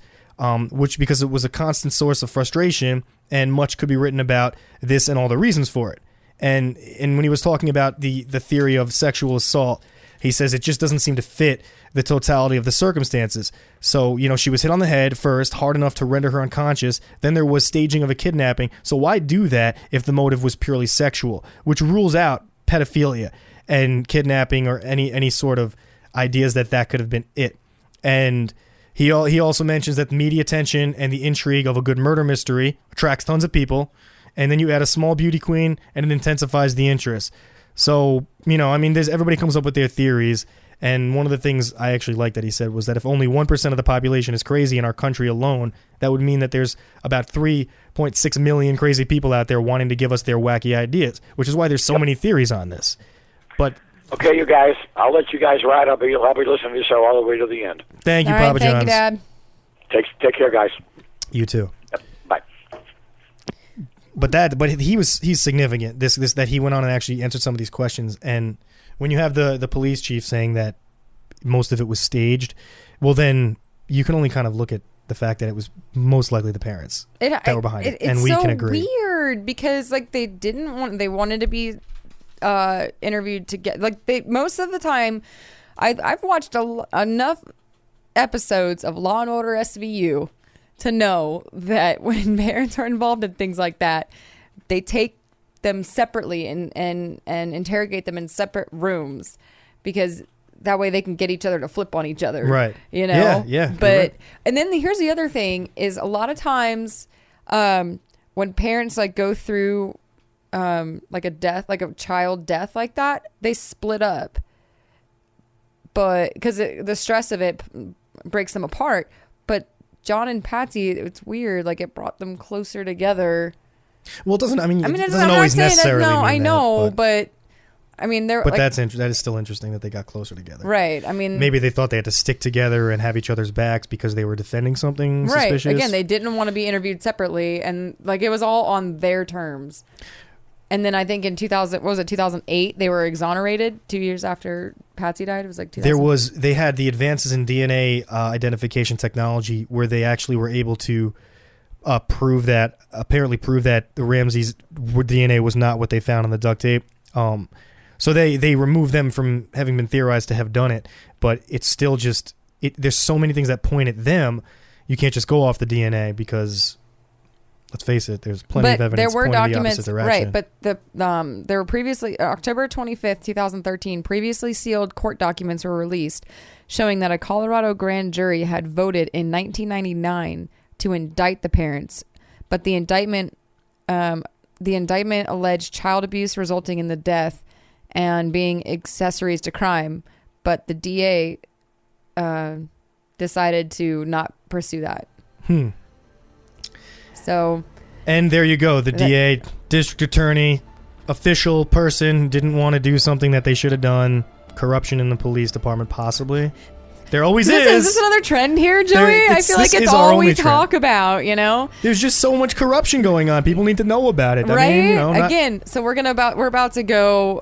because it was a constant source of frustration, and much could be written about this and all the reasons for it. And when he was talking about the theory of sexual assault, he says it just doesn't seem to fit the totality of the circumstances. So, she was hit on the head first, hard enough to render her unconscious. Then there was staging of a kidnapping. So why do that if the motive was purely sexual, which rules out pedophilia and kidnapping or any sort of ideas that could have been it. And he also mentions that the media attention and the intrigue of a good murder mystery attracts tons of people. And then you add a small beauty queen and it intensifies the interest. So, everybody comes up with their theories. And one of the things I actually liked that he said was that if only 1% of the population is crazy in our country alone, that would mean that there's about 3.6 million crazy people out there wanting to give us their wacky ideas, which is why there's so many theories on this. But okay, you guys, I'll let you guys ride. I'll be listening to your show all the way to the end. thank you, All right, Papa thank John's. you, Dad. Take care, guys. You too. Yep, bye. But he's significant. This that he went on and actually answered some of these questions. And when you have the police chief saying that most of it was staged, well, then you can only kind of look at the fact that it was most likely the parents that were behind it, and we can agree. It's so weird because like they wanted to be interviewed together. Like most of the time, I've watched enough episodes of Law and Order SVU to know that when parents are involved in things like that, they take them separately and interrogate them in separate rooms because that way they can get each other to flip on each other. Right. You know? Yeah. But, right. And then here's the other thing is a lot of times when parents like go through like a death, like a child death like that, they split up. But because the stress of it breaks them apart. But John and Patsy, it's weird. Like it brought them closer together. Well, it doesn't. I mean, it I'm doesn't not always saying necessarily. that, no, mean I that, know, but I mean, they're. But like, that is still interesting that they got closer together. Right. I mean, maybe they thought they had to stick together and have each other's backs because they were defending something suspicious. Right. Again, they didn't want to be interviewed separately, and like it was all on their terms. And then I think in 2008, they were exonerated 2 years after Patsy died. It was like 2000. They had the advances in DNA identification technology where they actually were able to prove that the Ramsey's DNA was not what they found on the duct tape. So they removed them from having been theorized to have done it, but it's still just there's so many things that point at them. You can't just go off the DNA because, let's face it, there's plenty of evidence pointing in the opposite direction. Right, but there were previously October 25th, 2013, previously sealed court documents were released showing that a Colorado grand jury had voted in 1999 to indict the parents, but the indictment alleged child abuse resulting in the death and being accessories to crime, but the DA decided to not pursue that. So, and there you go. The DA, district attorney, official person didn't want to do something that they should have done. Corruption in the police department, possibly. There always is. Is this another trend here, Joey? I feel like it's all we talk about, you know? There's just so much corruption going on. People need to know about it. Right? I mean, you know, Again, so we're about to go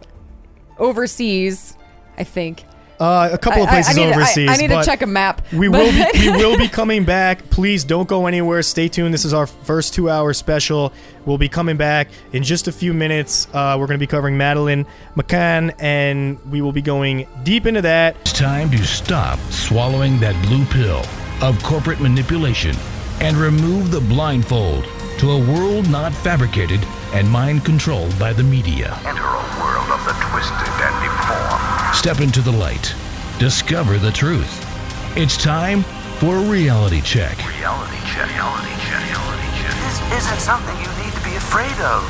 overseas, I think. A couple of places overseas. I need to check a map. We will be coming back. Please don't go anywhere. Stay tuned. This is our first 2-hour special. We'll be coming back in just a few minutes. We're going to be covering Madeleine McCann, and we will be going deep into that. It's time to stop swallowing that blue pill of corporate manipulation and remove the blindfold to a world not fabricated and mind controlled by the media. Enter a world of the twisted and deformed. Step into the light. Discover the truth. It's time for a reality check. Reality check. Reality check. Reality check. This isn't something you need to be afraid of.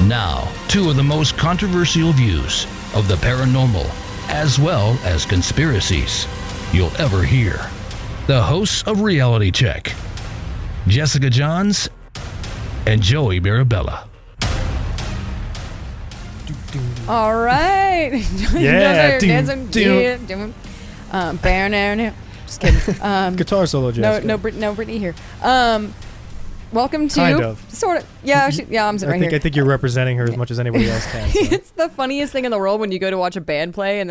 Now, two of the most controversial views of the paranormal, as well as conspiracies, you'll ever hear. The hosts of Reality Check, Jessica Johns and Joey Mirabella. All right. Yeah. Just kidding. Guitar solo, Jessica. No Brittany here. Welcome to Kind of. Sort of. Yeah, I'm sitting right here. I think you're representing her as much as anybody else can. So. It's the funniest thing in the world when you go to watch a band play and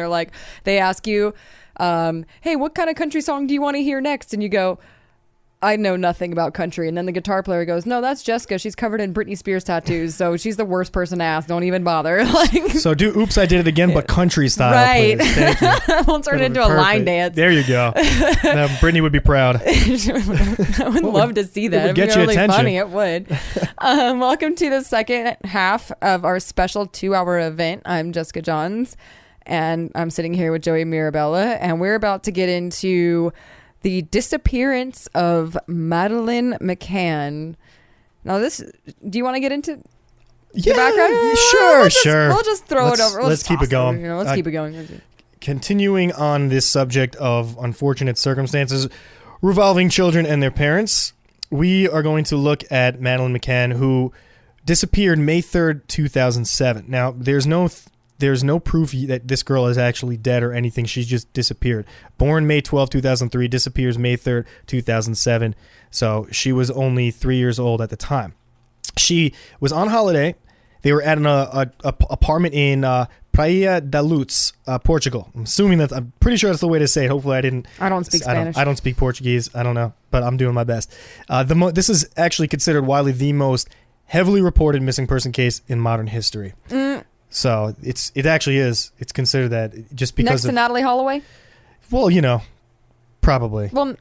they ask you, hey, what kind of country song do you want to hear next? And you go, I know nothing about country. And then the guitar player goes, no, that's Jessica. She's covered in Britney Spears tattoos, so she's the worst person to ask. Don't even bother. So do Oops, I Did It Again, but country style. Right. Please. Thank you. We'll turn it into a line dance. There you go. Now, Britney would be proud. I would love to see that. It would get It'd be you really attention. funny. It would. Welcome to the second half of our special 2-hour event. I'm Jessica Johns, and I'm sitting here with Joey Mirabella, and we're about to get into the disappearance of Madeleine McCann. Now, do you want to get into the background? Sure. We'll just throw it over. Let's keep it going. Let's keep it going. continuing on this subject of unfortunate circumstances revolving children and their parents, we are going to look at Madeleine McCann, who disappeared May 3rd, 2007. Now, there's no proof that this girl is actually dead or anything. She's just disappeared. Born May 12, 2003, disappears May 3rd, 2007. So she was only 3 years old at the time. She was on holiday. They were at an apartment in Praia da Luz, Portugal. I'm pretty sure that's the way to say it. Hopefully I don't speak Spanish. I don't speak Portuguese. I don't know, but I'm doing my best. This is actually considered widely the most heavily reported missing person case in modern history. So it actually is. It's considered that just because next to Natalie Holloway. Well, probably. Well,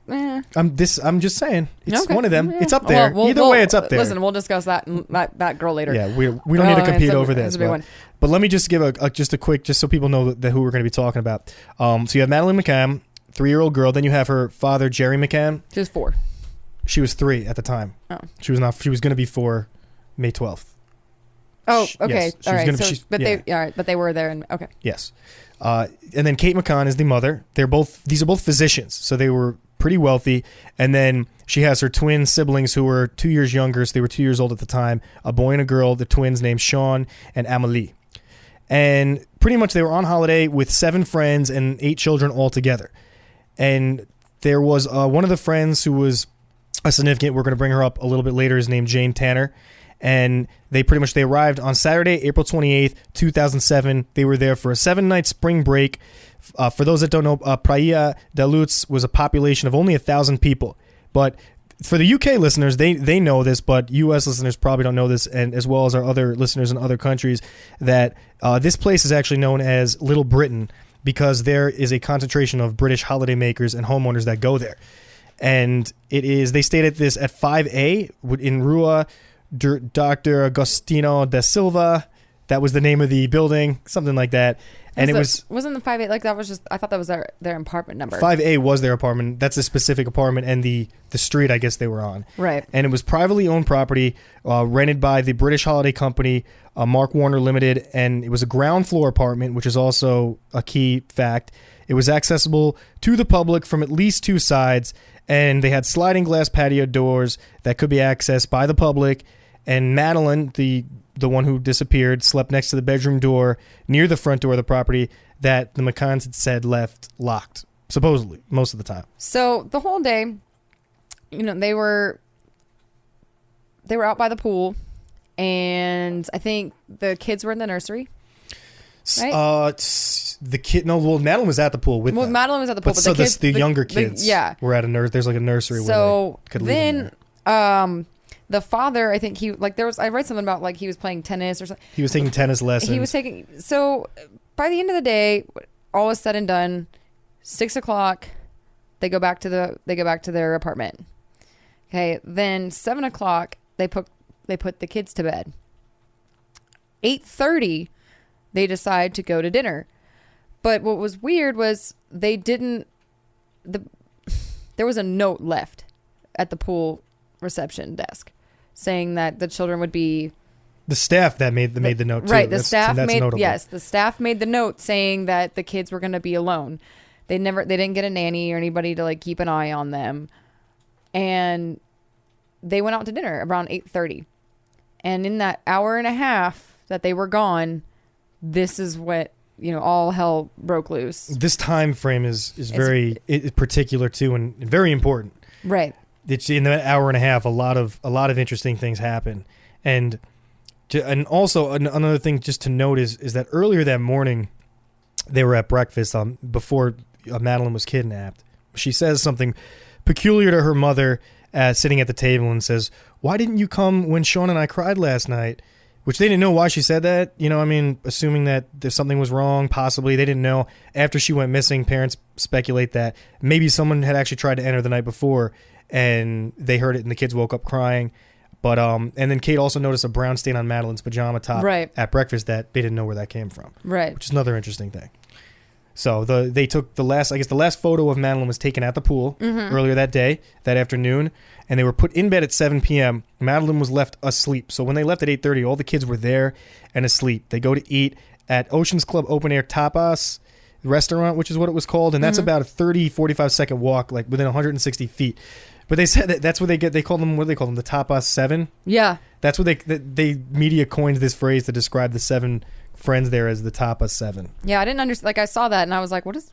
I'm just saying it's okay. one of them. Yeah. It's up there. Either way, it's up there. Listen, we'll discuss that girl later. Yeah, we don't need to compete over this. It's a big one. But let me just give a quick, just so people know that who we're going to be talking about. So you have Madeleine McCann, 3-year-old girl. Then you have her father, Jerry McCann. She was 4. She was 3 at the time. Oh. She was not. She was going to be 4, May 12th. Oh, okay. Yes, all right. But they were there. And okay. Yes. And then Kate McCann is the mother. These are both physicians, so they were pretty wealthy. And then she has her twin siblings who were 2 years younger, so they were 2 years old at the time, a boy and a girl, the twins named Sean and Amélie. And pretty much they were on holiday with 7 friends and 8 children altogether. And there was one of the friends who was a significant, we're going to bring her up a little bit later, is named Jane Tanner. And they arrived on Saturday, April 28th, 2007. They were there for a 7-night spring break. For those that don't know, Praia da Luz was a population of only 1,000 people. But for the UK listeners, they know this, but US listeners probably don't know this, and as well as our other listeners in other countries, that this place is actually known as Little Britain because there is a concentration of British holidaymakers and homeowners that go there. And they stayed at 5A in Rua Dr. Agostino da Silva. That was the name of the building, something like that. And wasn't the 5A like that was just, I thought that was their apartment number. 5A was their apartment. That's a specific apartment and the street I guess they were on. Right. And it was privately owned property rented by the British holiday company Mark Warner Limited, and it was a ground floor apartment, which is also a key fact. It was accessible to the public from at least 2 sides, and they had sliding glass patio doors that could be accessed by the public. And Madeleine, the one who disappeared, slept next to the bedroom door near the front door of the property that the McCanns had said left locked, supposedly, most of the time. So the whole day, they were out by the pool, and I think the kids were in the nursery. Right? Madeleine was at the pool with them. Madeleine was at the pool, but the younger kids were at a nursery. There's like a nursery where they could leave them. The father, I think I read something about like he was playing tennis or something. He was taking tennis lessons. So by the end of the day, all is said and done, 6 o'clock, they go back to their apartment. Okay. Then 7 o'clock, they put the kids to bed. 8:30, they decide to go to dinner. But what was weird was there was a note left at the pool reception desk saying that the children would be the staff that made the note too. Right, the staff made notable. Yes, the staff made the note saying that the kids were going to be alone. They didn't get a nanny or anybody to like keep an eye on them. And they went out to dinner around 8:30. And in that hour and a half that they were gone, this is what, all hell broke loose. This time frame is very particular too and very important. Right. It's in that hour and a half, a lot of interesting things happen. And also another thing just to note is that earlier that morning they were at breakfast before Madeleine was kidnapped. She says something peculiar to her mother sitting at the table and says, "Why didn't you come when Sean and I cried last night?" Which they didn't know why she said that. Assuming that something was wrong, possibly. They didn't know. After she went missing, parents speculate that maybe someone had actually tried to enter the night before and they heard it and the kids woke up crying. But and then Kate also noticed a brown stain on Madeleine's pajama top at breakfast that they didn't know where that came from. Right. Which is another interesting thing. So they took the last photo of Madeleine was taken at the pool earlier that afternoon, and they were put in bed at 7 p.m. Madeleine was left asleep. So when they left at 8:30, all the kids were there and asleep. They go to eat at Oceans Club Open Air Tapas. restaurant, which is what it was called, and that's about a 30, 45-second walk, like within 160 feet. But they said that's what they get. They call them, what do they call them? The Tapas 7? Yeah. That's what they media coined this phrase to describe the 7 friends there as the Tapas 7. Yeah, I didn't understand. Like, I saw that and I was like, what is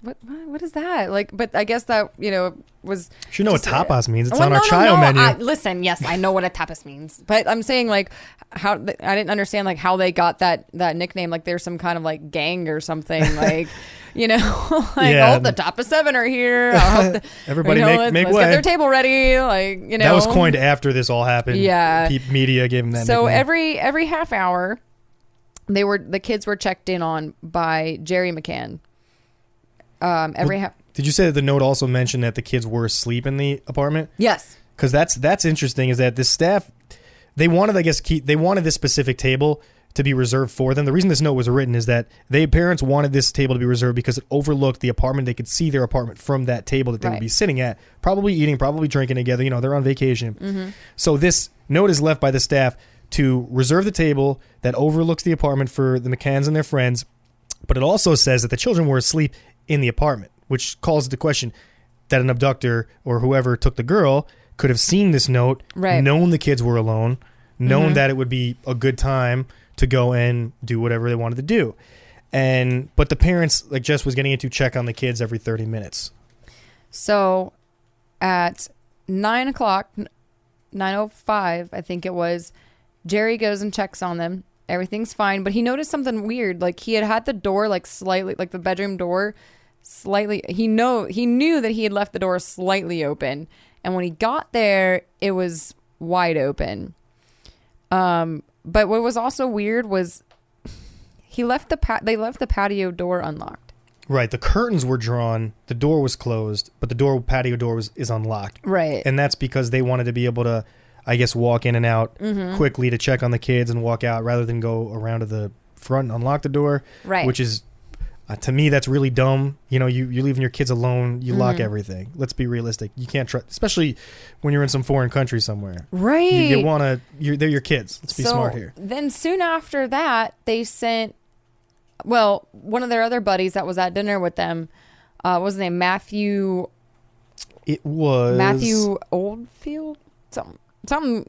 that? Like, but I guess that, was. You should know what tapas means. It's Well, on our Chayo menu. Listen, yes, I know what a tapas means, but I'm saying like how I didn't understand like how they got that nickname. Like there's some kind of like gang or something. Like, like the tapas 7 are here. I'll help Everybody make let's way. get their table ready. Like That was coined after this all happened. Yeah. Media gave them that. So nickname. every half hour, the kids were checked in on by Jerry McCann. Did you say that the note also mentioned that the kids were asleep in the apartment? Yes. Because that's interesting. Is that the staff they wanted this specific table to be reserved for them. The reason this note was written is that parents wanted this table to be reserved because it overlooked the apartment. They could see their apartment from that table that they would be sitting at, probably eating, probably drinking together. They're on vacation. Mm-hmm. So this note is left by the staff to reserve the table that overlooks the apartment for the McCanns and their friends. But it also says that the children were asleep in the apartment, which calls into question that an abductor or whoever took the girl could have seen this note, known the kids were alone, known that it would be a good time to go and do whatever they wanted to do. But the parents, like Jess was getting into, check on the kids every 30 minutes. So at 9 o'clock, 9:05, I think it was, Jerry goes and checks on them. Everything's fine, but he noticed something weird. Like he had the door like slightly, like the bedroom door slightly. He knew that he had left the door slightly open, and when he got there, it was wide open. But what was also weird was they left the patio door unlocked. Right, the curtains were drawn, the door was closed, but the patio door is unlocked. Right, and that's because they wanted to be able to, I guess, walk in and out quickly to check on the kids and walk out rather than go around to the front and unlock the door. Right. Which is, to me, that's really dumb. You're leaving your kids alone. You lock everything. Let's be realistic. You can't trust, especially when you're in some foreign country somewhere. Right. They're your kids. Let's be smart here. Then soon after that, they sent, one of their other buddies that was at dinner with them, what was his name? Matthew. It was Matthew Oldfield? Something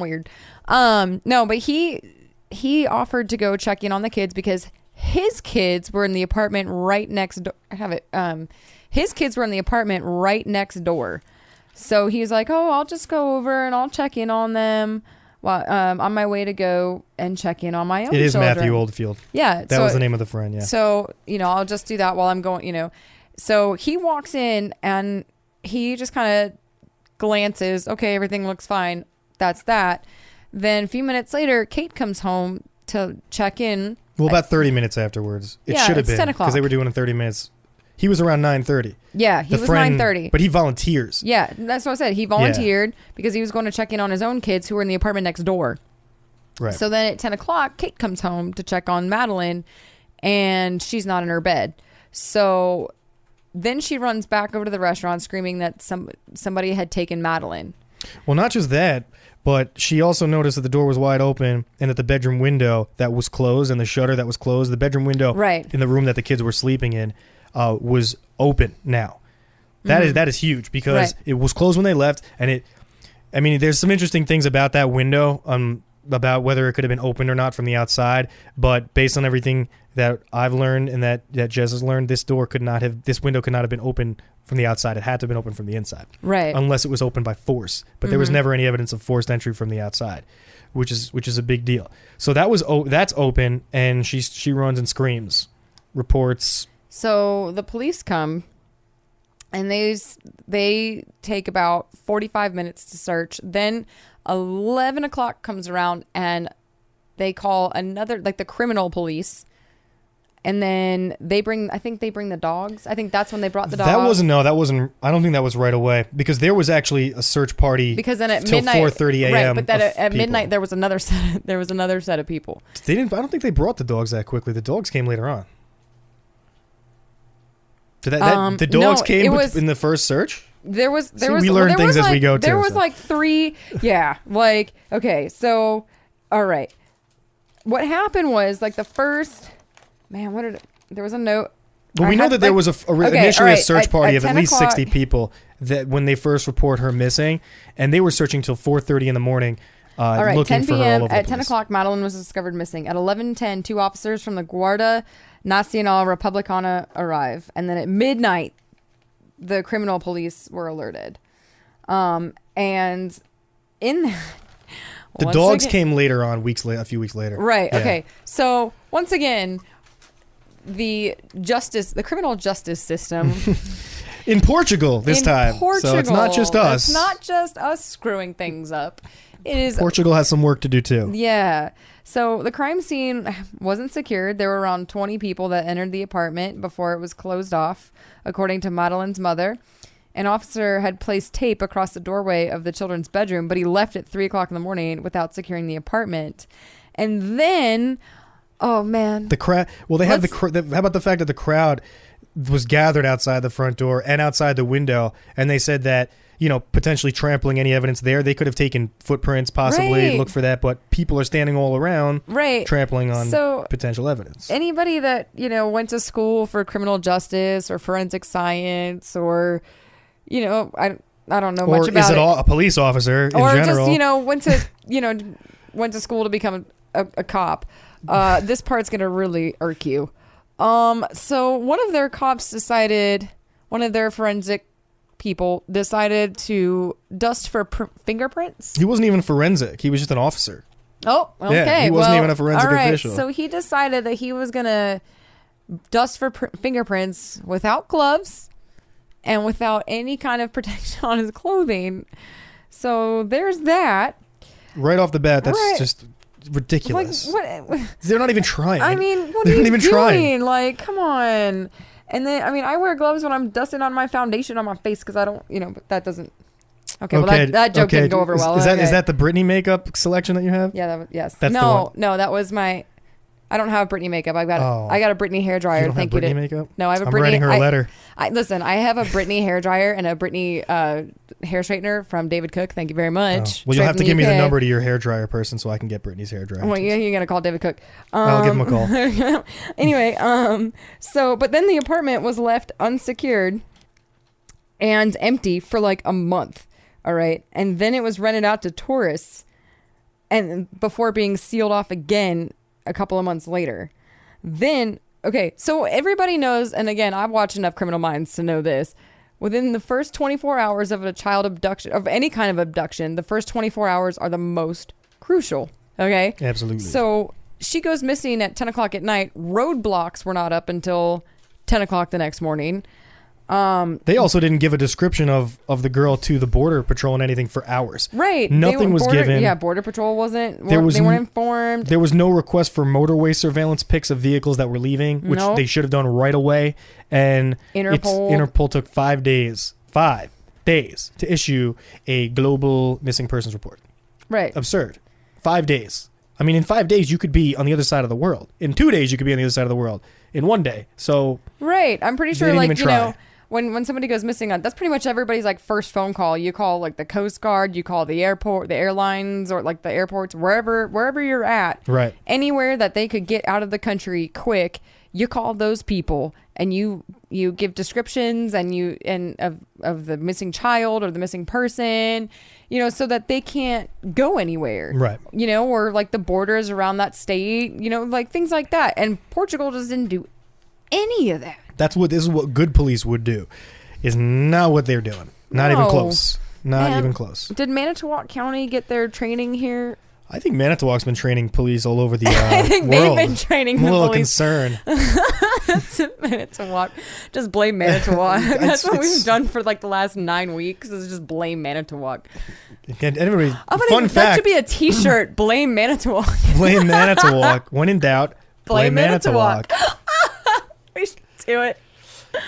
weird. No, but he offered to go check in on the kids because his kids were in the apartment right next door. His kids were in the apartment right next door. So he's like, "Oh, I'll just go over and I'll check in on them while on my way to go and check in on my own." It is children. Matthew Oldfield. Yeah, that was the name of the friend. Yeah. So I'll just do that while I'm going. So he walks in and he just kind of glances. Okay, everything looks fine. That's that. Then a few minutes later, Kate comes home to check in. Well, about 30 minutes afterwards. It should have been 10 o'clock because they were doing it in 30 minutes. He was around 9:30. Yeah, he was 9:30. But he volunteers. Yeah, that's what I said. He volunteered because he was going to check in on his own kids who were in the apartment next door. Right. So then at 10 o'clock, Kate comes home to check on Madeleine, and she's not in her bed. So then she runs back over to the restaurant screaming that somebody had taken Madeleine. Well, not just that, but she also noticed that the door was wide open and that the bedroom window that was closed and the shutter that was closed, the bedroom window in the room that the kids were sleeping in, was open now. That is huge because it was closed when they left, and there's some interesting things about that window, about whether it could have been opened or not from the outside, but based on everything that I've learned and that Jess has learned, this window could not have been open from the outside. It had to have been open from the inside. Right. Unless it was opened by force. But there was never any evidence of forced entry from the outside, which is a big deal. So that's open, and she runs and screams, reports. So the police come, and they take about 45 minutes to search. Then 11 o'clock comes around, and they call the criminal police. And then I think they bring the dogs. I think that's when they brought the dogs. That wasn't, I don't think that was right away because there was actually a search party because then at till midnight, 4:30 a.m. Right, but at midnight there was another set of people. I don't think they brought the dogs that quickly. The dogs came later on. The dogs came in the first search? We learn things as we go too. There was like 3, okay, so all right. What happened was like the first, there was a note But we know that there was initially a search party of at least 60 people that when they first report her missing, and they were searching till 4:30 in the morning. All right, looking 10 for her all p.m. over At the 10 place. o'clock, Madeleine was discovered missing. At 11:10, 2 officers from the Guardia Nacional Republicana arrive. And then at midnight, the criminal police were alerted. And in the dogs came later on, a few weeks later. Right, Yeah. okay. So, once again, the criminal justice system... In Portugal this time. So it's not just us. It's not just us screwing things up. It is Portugal has some work to do too. Yeah. So the crime scene wasn't secured. There were around 20 people that entered the apartment before it was closed off, according to Madeleine's mother. An officer had placed tape across the doorway of the children's bedroom, but he left at 3 o'clock in the morning without securing the apartment. And then, oh man. The crowd. Well, they have how about the fact that the crowd was gathered outside the front door and outside the window, and they said that, potentially trampling any evidence there, they could have taken footprints, possibly look for that, but people are standing all around, trampling on potential evidence. Anybody that went to school for criminal justice or forensic science, or I don't know much about it. Or is it all a police officer in general? Or just went to school to become a cop. This part's gonna really irk you. So one of their forensic people decided to dust for fingerprints. He wasn't even forensic. He was just an officer. Oh, okay. Yeah, he wasn't even a forensic all right. official. So he decided that he was going to dust for fingerprints without gloves and without any kind of protection on his clothing. So there's that. Right off the bat, that's just ridiculous. Like, what? They're not even trying. I mean, what are you doing? Trying. Like, come on. And then, I wear gloves when I'm dusting on my foundation on my face because I don't, but that doesn't. Okay, well, that joke didn't go over well. Is that the Britney makeup selection that you have? Yeah, yes. That's the one. No, that was my. I don't have Britney makeup. I got a Britney hair dryer. You don't have Britney makeup? No, I have a Britney. I'm writing her a letter. Listen, I have a Britney hair dryer and a Britney hair straightener from David Cook. Thank you very much. Well, you'll have to give me the number to your hair dryer person so I can get Britney's hair dryer. Well, you're gonna call David Cook. I'll give him a call. Anyway, but then the apartment was left unsecured and empty for like a month. All right, and then it was rented out to tourists, and before being sealed off again a couple of months later. Then, okay, so everybody knows, and again, I've watched enough Criminal Minds to know this, within the first 24 hours of a child abduction, of any kind of abduction, the first 24 hours are the most crucial, okay? Absolutely. So she goes missing at 10 o'clock at night. Roadblocks were not up until 10 o'clock the next morning. They also didn't give a description of the girl to the border patrol and anything for hours. Right. Nothing was given. Yeah, Border Patrol they weren't informed. There was no request for motorway surveillance pics of vehicles that were leaving, which they should have done right away. And Interpol took 5 days to issue a global missing persons report. Right. Absurd. 5 days. I mean, in 5 days, you could be on the other side of the world. In 2 days, you could be on the other side of the world. In 1 day. So. Right. I'm pretty sure, when somebody goes missing, that's pretty much everybody's like first phone call. You call like the Coast Guard, you call the airport, the airlines, or like the airports, wherever you're at. Right. Anywhere that they could get out of the country quick, you call those people and you give descriptions of the missing child or the missing person, so that they can't go anywhere. Right. Or like the borders around that state, like things like that. And Portugal just didn't do any of that. This is what good police would do. Is not what they're doing. Not even close. Not even close. Did Manitowoc County get their training here? I think Manitowoc's been training police all over the I think world. they've been training I'm the a little police. concerned. Manitowoc. Just blame Manitowoc. That's what we've done for like the last 9 weeks is just blame Manitowoc. That fact, should be a t-shirt. Blame Manitowoc. Blame Manitowoc. When in doubt, blame Manitowoc. We should do it.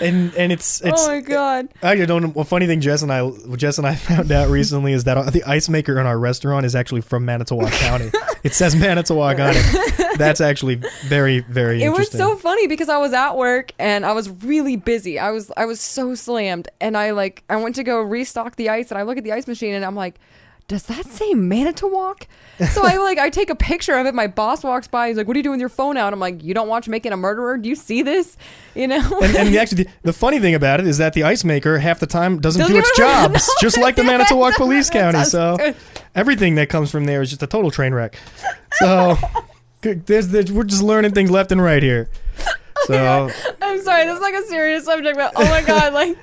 And it's oh my god! I don't know. A funny thing Jess and I found out recently is that the ice maker in our restaurant is actually from Manitowoc County. It says Manitowoc on it. That's actually very, very interesting. It was so funny because I was at work and I was really busy. I was so slammed, and I went to go restock the ice, and I look at the ice machine and I'm like, does that say Manitowoc? So I take a picture of it. My boss walks by. He's like, what are you doing with your phone out? I'm like, you don't watch Making a Murderer? Do you see this? You know? And actually, the funny thing about it is that the ice maker half the time doesn't do its job, just like the Manitowoc Police County. So everything that comes from there is just a total train wreck. So we're just learning things left and right here. So I'm sorry, this is like a serious subject, but oh my God, like,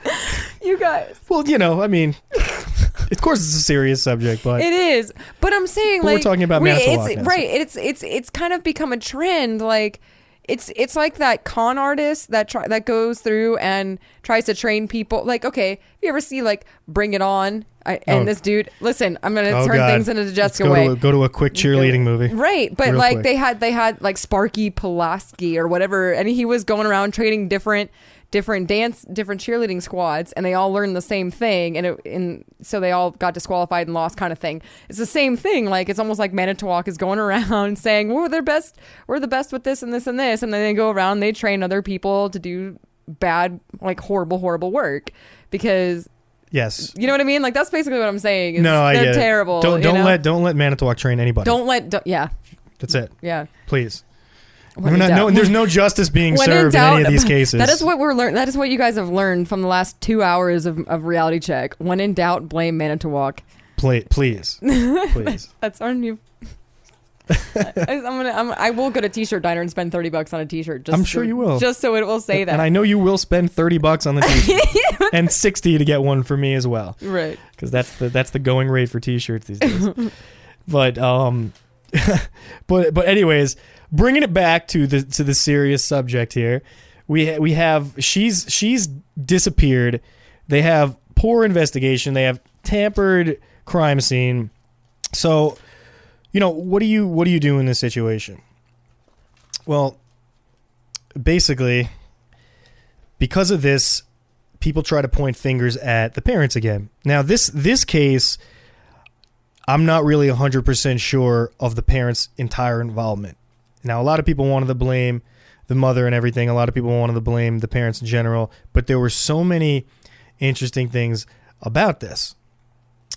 you guys. Well, I mean, of course it's a serious subject, but it is. But I'm saying, like, we're talking about Manitowoc now, right? It's kind of become a trend. Like, it's like that con artist that goes through and tries to train people. Like, okay, if you ever see like Bring It On, this dude, listen, I'm gonna turn things into the Jessica way. Go to a quick cheerleading movie, right? But real like quick. they had like Sparky Pulaski or whatever, and he was going around training different cheerleading squads, and they all learned the same thing, and so they all got disqualified and lost, kind of thing. It's the same thing. Like, it's almost like Manitowoc is going around saying, we're the best with this and this and this, and then they go around and they train other people to do bad, like horrible work, because yes, you know what I mean. Like, that's basically what I'm saying. Is no, they're terrible. Don't let Manitowoc train anybody. Yeah, that's it. Yeah, please. There's no justice being served in any of these cases. That is what we're learning. That is what you guys have learned from the last 2 hours of Reality Check. When in doubt, blame Manitowoc. Please. That's our new. I will go to T-shirt diner and spend $30 on a T-shirt. I'm sure you will. Just so it will say that. And I know you will spend $30 on the T-shirt and $60 to get one for me as well. Right. Because that's the going rate for T-shirts these days. But but anyways. Bringing it back to the serious subject here, we have she's disappeared. They have poor investigation. They have tampered crime scene. So, what do you do in this situation? Well, basically, because of this, people try to point fingers at the parents again. Now, this case, I'm not really 100% sure of the parents' entire involvement. Now, a lot of people wanted to blame the mother and everything. A lot of people wanted to blame the parents in general. But there were so many interesting things about this.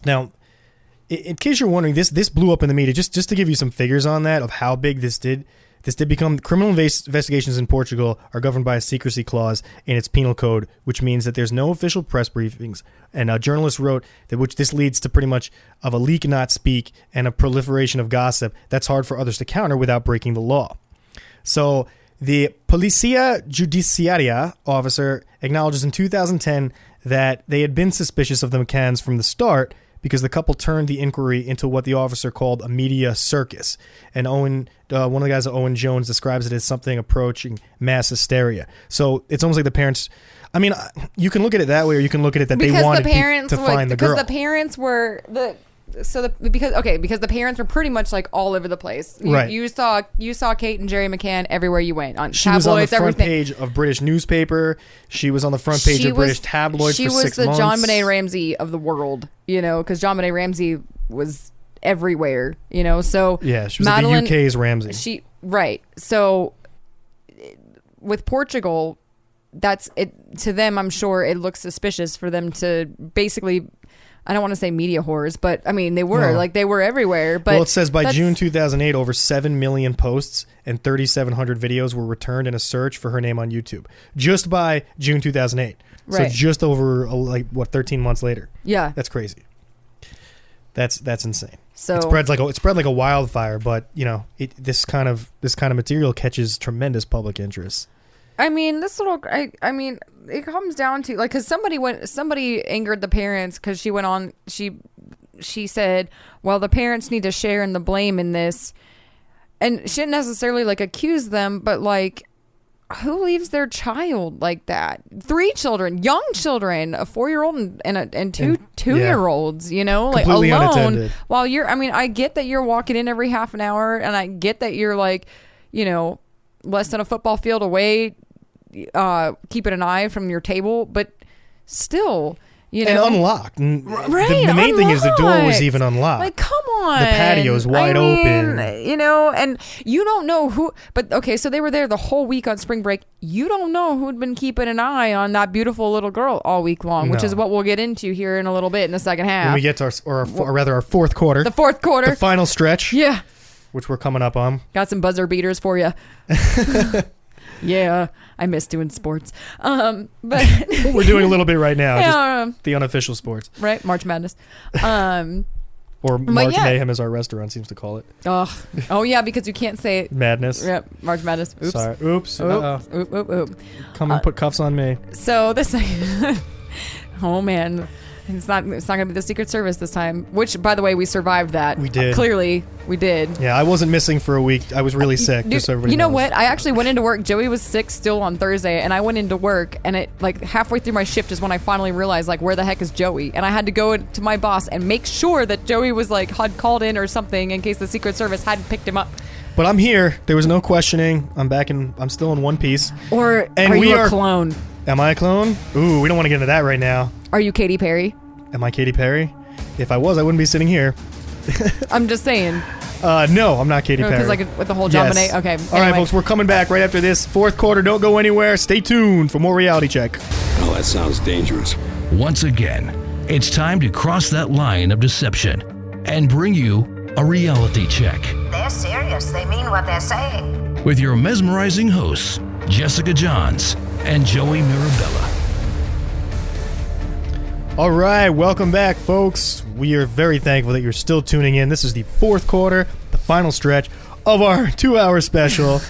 Now, in case you're wondering, this blew up in the media. Just to give you some figures on that of how big this did become. Criminal investigations in Portugal are governed by a secrecy clause in its penal code, which means that there's no official press briefings. And a journalist wrote that which this leads to pretty much of a leak not speak and a proliferation of gossip that's hard for others to counter without breaking the law. So the Policia Judiciaria officer acknowledges in 2010 that they had been suspicious of the McCanns from the start, because the couple turned the inquiry into what the officer called a media circus. And one of the guys, Owen Jones, describes it as something approaching mass hysteria. So it's almost like the parents... I mean, you can look at it that way, or you can look at it that they wanted to find the girl. Because the parents were... because the parents were pretty much like all over the place. Right. You saw Kate and Jerry McCann everywhere you went, on she tabloids, was on the front everything. page of British newspaper. She was on the front page of British tabloids for 6 months. She was the Jonbenet Ramsey of the world, because Jonbenet Ramsey was everywhere, So yeah, she was Madeleine, the UK's Ramsey. So with Portugal, that's it. To them, I'm sure it looks suspicious for them to basically. I don't want to say media whores, but I mean, they were everywhere. But it says by June 2008, over 7 million posts and 3,700 videos were returned in a search for her name on YouTube. Just by June 2008. Right. So just over 13 months later. Yeah. That's crazy. That's insane. So it spread like a wildfire, but this kind of material catches tremendous public interest. I mean, it comes down to because somebody angered the parents because she went on, she said, well, the parents need to share in the blame in this, and she didn't necessarily accuse them, but who leaves their child like that? 3 children, young children, a 4-year-old and two 2-year-olds, Completely alone unattended. while I get that you're walking in every half an hour, and I get that you're less than a football field away, keeping an eye from your table, but still, and unlocked. Right, the main thing is the door was even unlocked. Come on. The patio's wide open. You know, and you don't know who. But okay, so they were there the whole week on spring break. You don't know who'd been keeping an eye on that beautiful little girl all week long, which is what we'll get into here in a little bit in the second half. When we get to our fourth quarter. The fourth quarter. The final stretch. Yeah. Which we're coming up on. Got some buzzer beaters for you. Yeah, I miss doing sports. But we're doing a little bit right now. Yeah, just the unofficial sports. Right, March Madness. Or March Mayhem, as our restaurant seems to call it. Oh yeah, because you can't say Madness. Yep, March Madness. Oops. Sorry. Oops. Oop. Come and put cuffs on me. So this, oh man, it's not gonna be the Secret Service this time. Which, by the way, we survived that. We did. Clearly, we did. Yeah, I wasn't missing for a week. I was really sick. Just so everybody you know knows. what? I actually went into work. Joey was sick still on Thursday, and I went into work, and it like halfway through my shift is when I finally realized like where the heck is Joey, and I had to go to my boss and make sure that Joey was like had called in or something in case the Secret Service hadn't picked him up. But I'm here. There was no questioning. I'm still in one piece. Or are you a clone? Am I a clone? Ooh, we don't want to get into that right now. Are you Katy Perry? Am I Katy Perry? If I was, I wouldn't be sitting here. I'm just saying. No, I'm not Katy Perry. Because like with the whole Jonbenet. Yes. Okay. All right, folks, we're coming back right after this fourth quarter. Don't go anywhere. Stay tuned for more Reality Check. Oh, that sounds dangerous. Once again, it's time to cross that line of deception and bring you a reality check They're serious. They mean what they're saying. with your mesmerizing hosts, Jessica Johns and Joey Mirabella. All right, welcome back, folks. We are very thankful that you're still tuning in. This is the fourth quarter, the final stretch of our 2-hour special.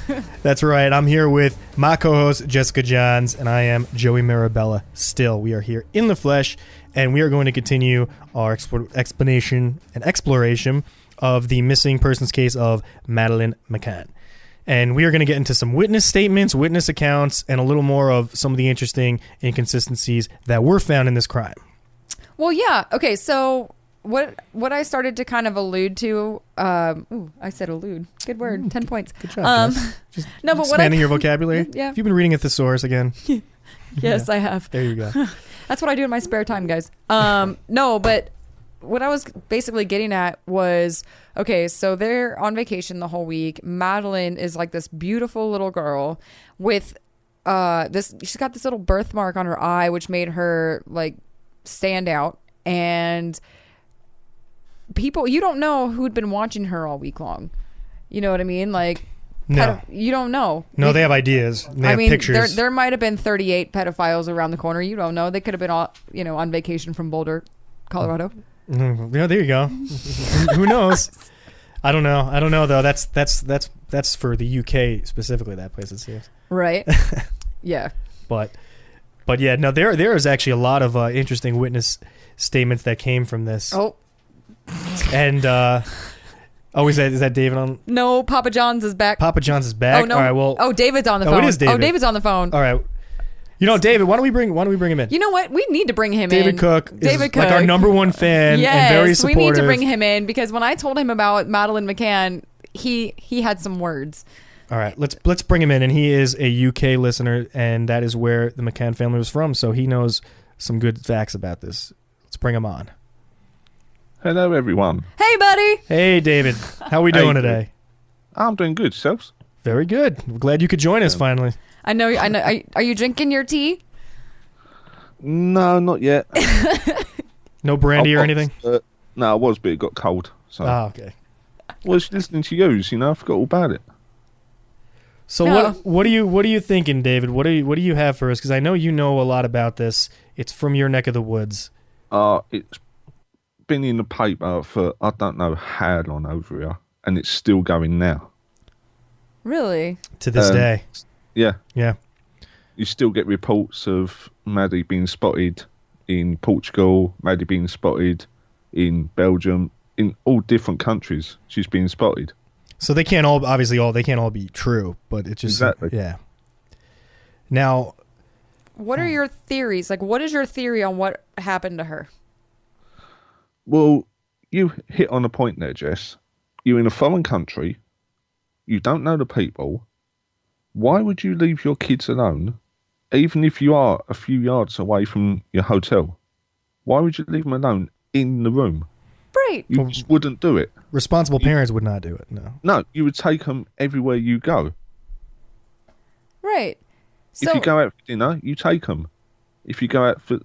That's right. I'm here with my co-host, Jessica Johns, and I am Joey Mirabella. Still, we are here in the flesh, and we are going to continue our explanation and exploration of the missing persons case of Madeleine McCann. And we are going to get into some witness statements, witness accounts, and a little more of some of the interesting inconsistencies that were found in this crime. Well, yeah. Okay, so what I started to kind of allude to, I said allude. Good word. 10 points. Good job. Just no, but expanding your vocabulary. Yeah. Have you been reading a thesaurus again? Yes, Yeah. I have. There you go. That's what I do in my spare time, guys. No, but what I was basically getting at was, okay, so they're on vacation the whole week. Madeleine is like this beautiful little girl with she's got this little birthmark on her eye, which made her like stand out. And people, you don't know who'd been watching her all week long. You know what I mean? Like, No. you don't know. No, they have ideas. They have pictures. There might have been 38 pedophiles around the corner. You don't know. They could have been all, on vacation from Boulder, Colorado. Yeah, there you go. Who knows? I don't know though. That's for the UK specifically. That place, it seems. Right. Yeah. But yeah, no. There is actually a lot of interesting witness statements that came from this. Oh. And is that David on? No, Papa John's is back. Papa John's is back. Oh no. All right. Well. David's on the Oh, phone. it is David. Oh, David's on the phone. All right. David, why don't we bring him in? You know what? We need to bring him David in. Cook is like our number one fan yes, and very supportive. we need to bring him in because when I told him about Madeleine McCann, he had some words. All right, let's bring him in, and he is a UK listener, and that is where the McCann family was from, so he knows some good facts about this. Let's bring him on. Hello, everyone. Hey, buddy. Hey, David. How are we doing today? I'm doing good. Yourselves? Very good. We're glad you could join us finally. I know. Are you drinking your tea? No, not yet. No brandy or anything? No, I was, but it got cold. So. Okay. I was listening to you, I forgot all about it. So No. what are you thinking, David? What do you have for us? Because I know you know a lot about this. It's from your neck of the woods. It's been in the paper for I don't know how long over here, and it's still going now. Really? To this day. Yeah. Yeah. You still get reports of Maddie being spotted in Portugal, Maddie being spotted in Belgium, in all different countries. She's being spotted. So they can't all be true, but it's just Exactly. Yeah. Now, What are your theories? Like, what is your theory on what happened to her? Well, you hit on a point there, Jess. You're in a foreign country. You don't know the people. Why would you leave your kids alone, even if you are a few yards away from your hotel? Why would you leave them alone in the room? Right. You just wouldn't do it. Responsible parents would not do it, no. No, you would take them everywhere you go. Right. So, if you go out for dinner, you take them. If you go out for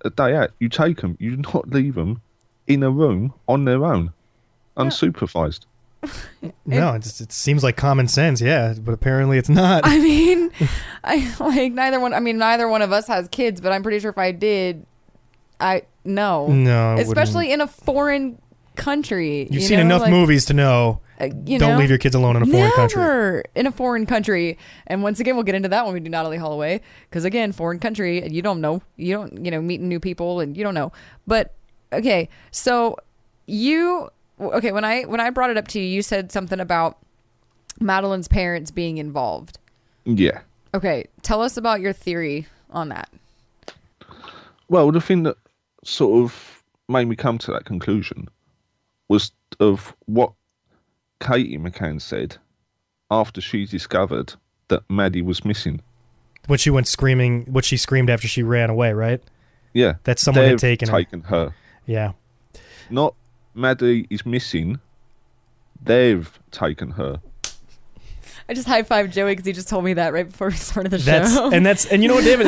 a day out, you take them. You do not leave them in a room on their own, unsupervised. No, it seems like common sense, yeah, but apparently it's not. I mean, neither one of us has kids, but I'm pretty sure if I did, No, especially in a foreign country. You've seen enough movies to know. Don't leave your kids alone in a foreign country. Never in a foreign country. And once again, we'll get into that when we do Natalie Holloway, because again, foreign country, and you don't know, meeting new people, and you don't know. But okay, so when I brought it up to you, you said something about Madeleine's parents being involved. Yeah. Okay, tell us about your theory on that. Well, the thing that sort of made me come to that conclusion was of what Katie McCann said after she discovered that Maddie was missing. What she screamed after she ran away, right? Yeah. That someone had taken her. Yeah. Not Maddie is missing. They've taken her. I just high-fived Joey because he just told me that right before we started the show. And you know what, David?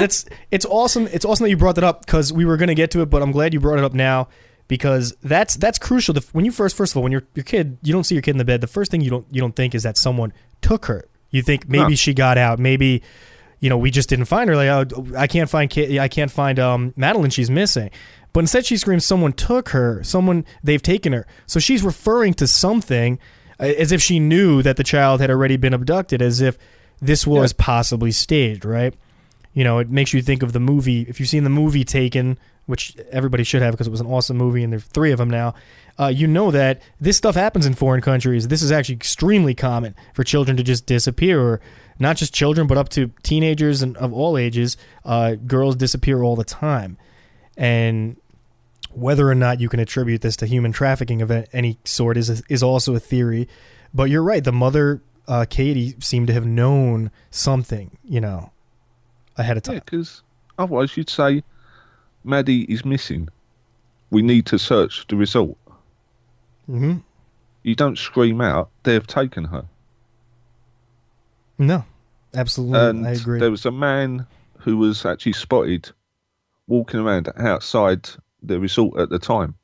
It's awesome. It's awesome that you brought that up, because we were going to get to it, but I'm glad you brought it up now, because that's crucial. When you first of all, when your kid, you don't see your kid in the bed, the first thing you don't think is that someone took her. You think maybe she got out. Maybe we just didn't find her. Like, oh, I can't find Madeleine. She's missing. But instead, she screams, "Someone took her. They've taken her." So she's referring to something, as if she knew that the child had already been abducted, as if this was possibly staged, right? It makes you think of the movie. If you've seen the movie Taken, which everybody should have because it was an awesome movie, and there's 3 of them now, you know that this stuff happens in foreign countries. This is actually extremely common for children to just disappear, or not just children, but up to teenagers and of all ages. Girls disappear all the time. And whether or not you can attribute this to human trafficking of any sort is also a theory. But you're right. The mother, Katie, seemed to have known something, ahead of time. Yeah, because otherwise you'd say, Maddie is missing. We need to search the resort. Mm-hmm. You don't scream out, they've taken her. No, absolutely. And I agree. There was a man who was actually spotted walking around outside the resort at the time.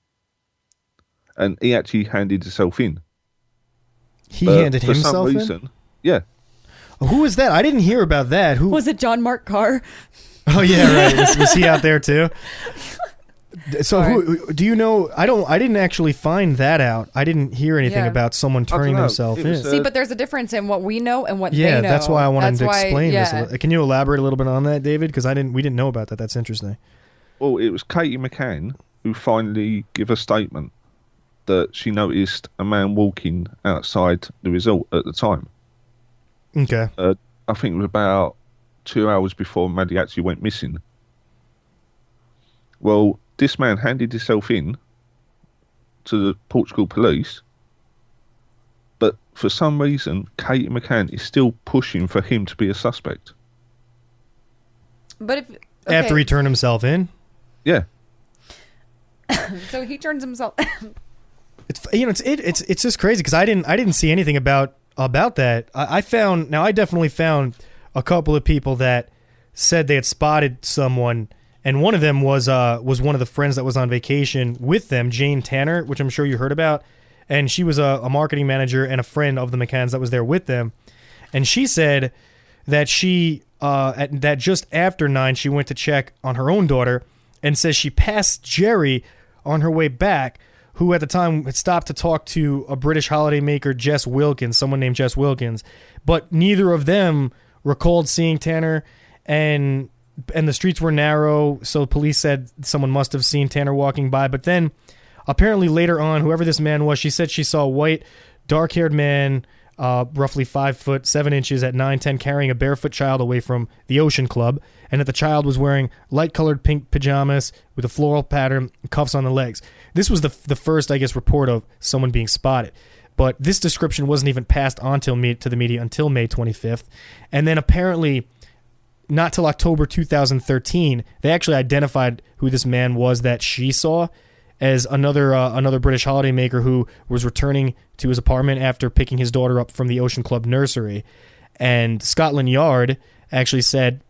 And he actually handed himself in. He handed himself in? For some reason, yeah. Who was that? I didn't hear about that. Who was it? John Mark Carr? Oh yeah, right. Was he out there too? So who do you know? I didn't actually find that out. I didn't hear anything about someone turning themselves in. See, but there's a difference in what we know and what they know. Yeah, that's why I wanted to explain this. Can you elaborate a little bit on that, David? Because we didn't know about that. That's interesting. Well, it was Katie McCann who finally gave a statement that she noticed a man walking outside the resort at the time. Okay. I think it was about 2 hours before Maddie actually went missing. Well, this man handed himself in to the Portugal police, but for some reason, Katie McCann is still pushing for him to be a suspect. But after he turned himself in? Yeah. So he turns himself. It's just crazy because I didn't see anything about that. I definitely found a couple of people that said they had spotted someone, and one of them was one of the friends that was on vacation with them, Jane Tanner, which I'm sure you heard about, and she was a marketing manager and a friend of the McCanns that was there with them, and she said that that just after 9 she went to check on her own daughter, and says she passed Jerry on her way back, who at the time had stopped to talk to a British holidaymaker, Jess Wilkins, someone named Jess Wilkins, but neither of them recalled seeing Tanner, and the streets were narrow, so police said someone must have seen Tanner walking by. But then, apparently later on, whoever this man was, she said she saw a white, dark-haired man, roughly 5'7" at 9'10", carrying a barefoot child away from the Ocean Club, and that the child was wearing light-colored pink pajamas with a floral pattern and cuffs on the legs. This was the first, I guess, report of someone being spotted. But this description wasn't even passed on to the media until May 25th. And then apparently, not till October 2013, they actually identified who this man was that she saw. as another British holidaymaker who was returning to his apartment after picking his daughter up from the Ocean Club nursery. And Scotland Yard actually said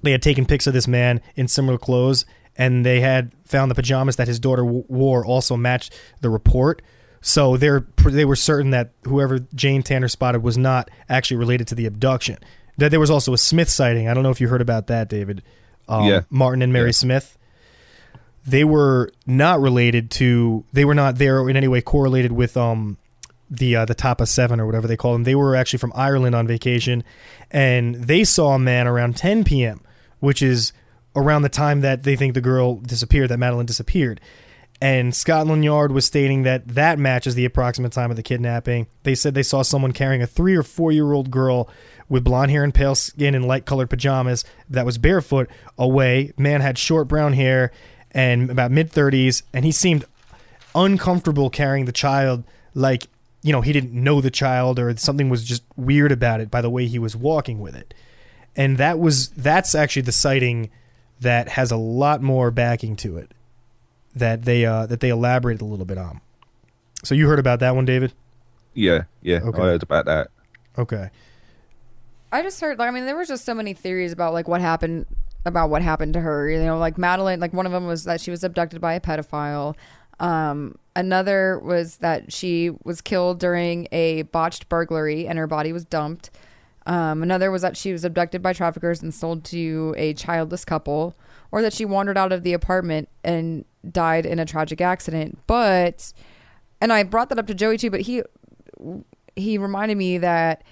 they had taken pics of this man in similar clothes, and they had found the pajamas that his daughter wore also matched the report. So they were certain that whoever Jane Tanner spotted was not actually related to the abduction. That there was also a Smith sighting. I don't know if you heard about that, David. Martin and Mary Smith. They were not related to. They were not there in any way correlated with the Tapa 7 or whatever they call them. They were actually from Ireland on vacation, and they saw a man around 10 p.m., which is around the time that they think the girl disappeared, that Madeleine disappeared. And Scotland Yard was stating that matches the approximate time of the kidnapping. They said they saw someone carrying a 3 or 4-year-old girl with blonde hair and pale skin and light-colored pajamas that was barefoot away. Man had short brown hair and about mid-30s, and he seemed uncomfortable carrying the child, like, you know, he didn't know the child or something was just weird about it by the way he was walking with it. And that's actually the sighting that has a lot more backing to it that they elaborated a little bit on. So you heard about that one, David? Yeah, okay. I heard about that. Okay. I just heard, there was just so many theories about what happened to her. You know, like Madeleine, like one of them was that she was abducted by a pedophile. Another was that she was killed during a botched burglary and her body was dumped. Another was that she was abducted by traffickers and sold to a childless couple, or that she wandered out of the apartment and died in a tragic accident. And I brought that up to Joey too, but he reminded me that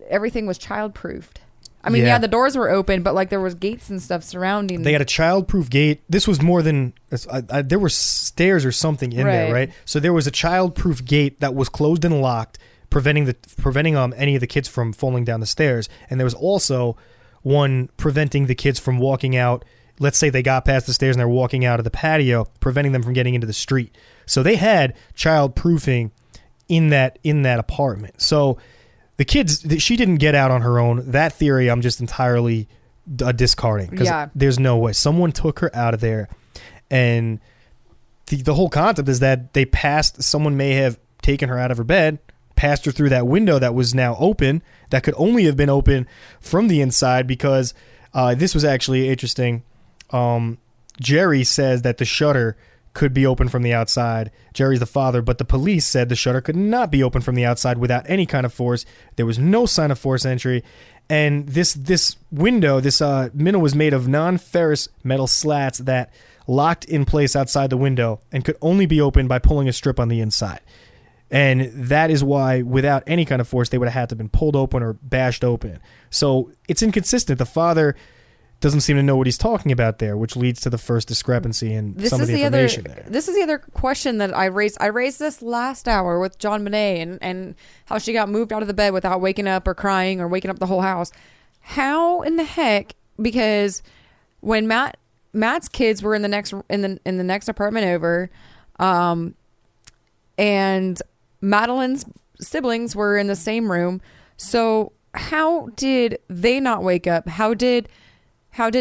everything was child-proofed. The doors were open, but there was gates and stuff surrounding. They had a child-proof gate. This was more than there were stairs or something in there, right? So there was a child-proof gate that was closed and locked, preventing any of the kids from falling down the stairs. And there was also one preventing the kids from walking out. Let's say they got past the stairs and they're walking out of the patio, preventing them from getting into the street. So they had child-proofing in that apartment. So the kids, she didn't get out on her own. That theory I'm just entirely discarding, because there's no way. Someone took her out of there. And the whole concept is that someone may have taken her out of her bed, passed her through that window that was now open, that could only have been open from the inside, because this was actually interesting. Jerry says that the shutter could be open from the outside. Jerry's the father, but the police said the shutter could not be open from the outside without any kind of force. There was no sign of force entry. And this window, this minnow, was made of non-ferrous metal slats that locked in place outside the window and could only be opened by pulling a strip on the inside. And that is why, without any kind of force, they would have had to have been pulled open or bashed open. So it's inconsistent. The father doesn't seem to know what he's talking about there, which leads to the first discrepancy in some of the information there. This is the other question that I raised. I raised this last hour with Jonbenet and how she got moved out of the bed without waking up or crying or waking up the whole house. How in the heck? Because when Matt's kids were in the next apartment over, and Madeleine's siblings were in the same room. So how did they not wake up? How did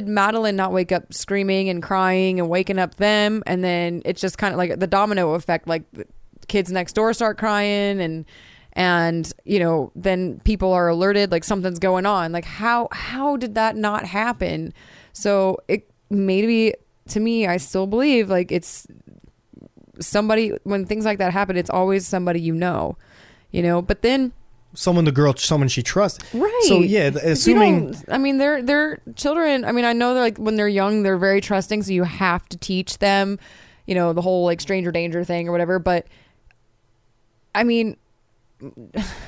Madeleine not wake up screaming and crying and waking up them? And then it's just kind of like the domino effect, like the kids next door start crying and then people are alerted, like something's going on. Like how did that not happen? So it maybe, to me, I still believe like it's somebody, when things like that happen, it's always somebody, but then someone she trusts. Right. So yeah, assuming, they're children. I know they're like, when they're young, they're very trusting. So you have to teach them, the whole like stranger danger thing or whatever. But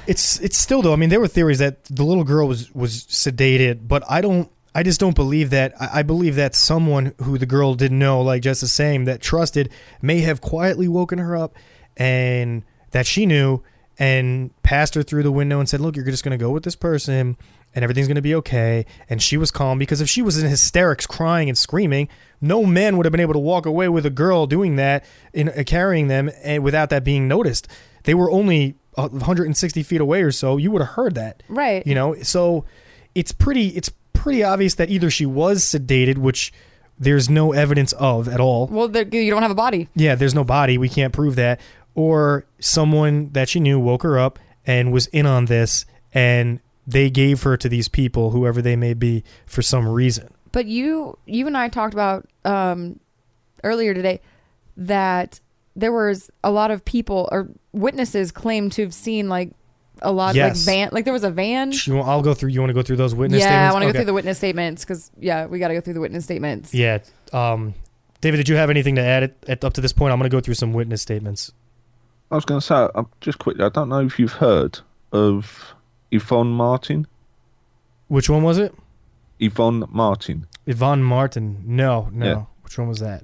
it's still though. There were theories that the little girl was sedated, but I just don't believe that. I believe that someone who the girl didn't know, like just the same, that trusted, may have quietly woken her up, and that she knew, and passed her through the window and said, look, you're just going to go with this person and everything's going to be okay. And she was calm, because if she was in hysterics crying and screaming, no man would have been able to walk away with a girl doing that, carrying them, and without that being noticed. They were only 160 feet away or so. You would have heard that. Right. So it's pretty obvious that either she was sedated, which there's no evidence of at all. Well, you don't have a body. Yeah, there's no body. We can't prove that. Or someone that she knew woke her up and was in on this, and they gave her to these people, whoever they may be, for some reason. But you and I talked about earlier today that there was a lot of people or witnesses claimed to have seen like a lot Yes. like van, like there was a van. I'll go through. You want to go through those witness statements? Yeah, I want to Okay. go through the witness statements because we got to go through the witness statements. Yeah. David, did you have anything to add up to this point? I'm going to go through some witness statements. I was going to say, just quickly, I don't know if you've heard of Yvonne Martin. Which one was it? Yvonne Martin. Yvonne Martin. No. Yeah. Which one was that?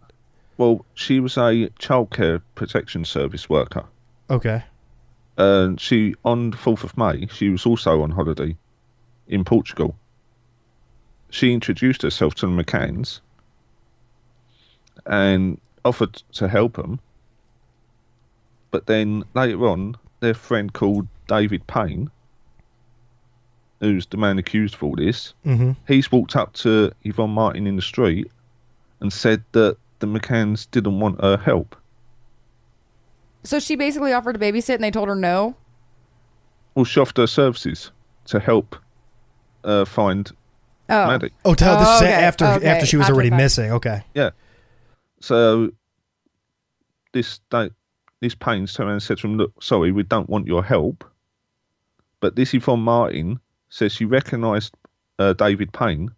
Well, she was a childcare protection service worker. Okay. She, on the 4th of May, she was also on holiday in Portugal. She introduced herself to the McCanns and offered to help them. But then later on, their friend called David Payne, who's the man accused of all this, he's walked up to Yvonne Martin in the street and said that the McCanns didn't want her help. So she basically offered to babysit and they told her no? Well, she offered her services to help find Maddie. Oh, this is okay. after she was After already the fact. missing. Okay. Yeah. So this Payne's turned around and said to him, look, sorry, we don't want your help. But this Yvonne Martin says she recognised David Payne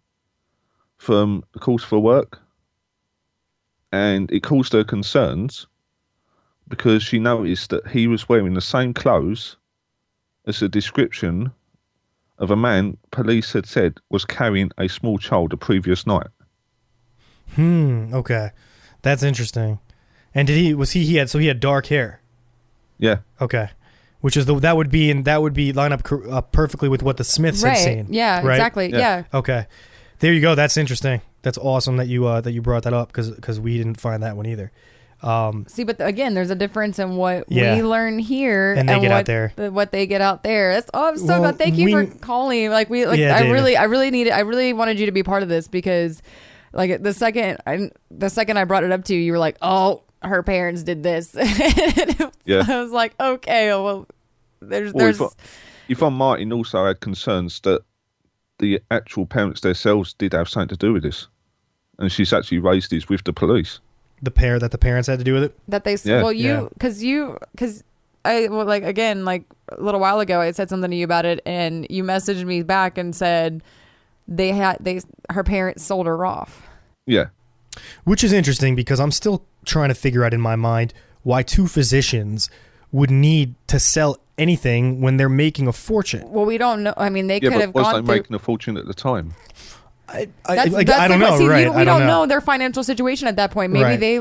from the calls for work. And it caused her concerns because she noticed that he was wearing the same clothes as a description of a man police had said was carrying a small child the previous night. Okay. That's interesting. And he had dark hair. Yeah. Okay. Which is that would be line up perfectly with what the Smiths had seen. Yeah, right? exactly. Yeah. Okay. There you go. That's interesting. That's awesome that you brought that up because we didn't find that one either. See, but again, there's a difference in what Yeah. we learn here And they get out there. what they get out there. That's I'm so Well, glad. Thank you for calling. I David. really wanted you to be part of this because like the second I brought it up to you, you were like, "Oh, her parents did this." Yeah. I was like, "Okay, well, there's Yvonne Martin also had concerns that the actual parents themselves did have something to do with this, and she's actually raised this with the police. The parents had to do with it. that they Yeah. well you because I like again like a little while ago I said something to you about it and you messaged me back and said her parents sold her off. Yeah. Which is interesting because I'm still trying to figure out in my mind why two physicians would need to sell anything when they're making a fortune. Well, we don't know. I mean, they could but have was gone they through. making a fortune at the time? I That's don't know. see, Right? we don't know their financial situation at that point. Maybe Right. they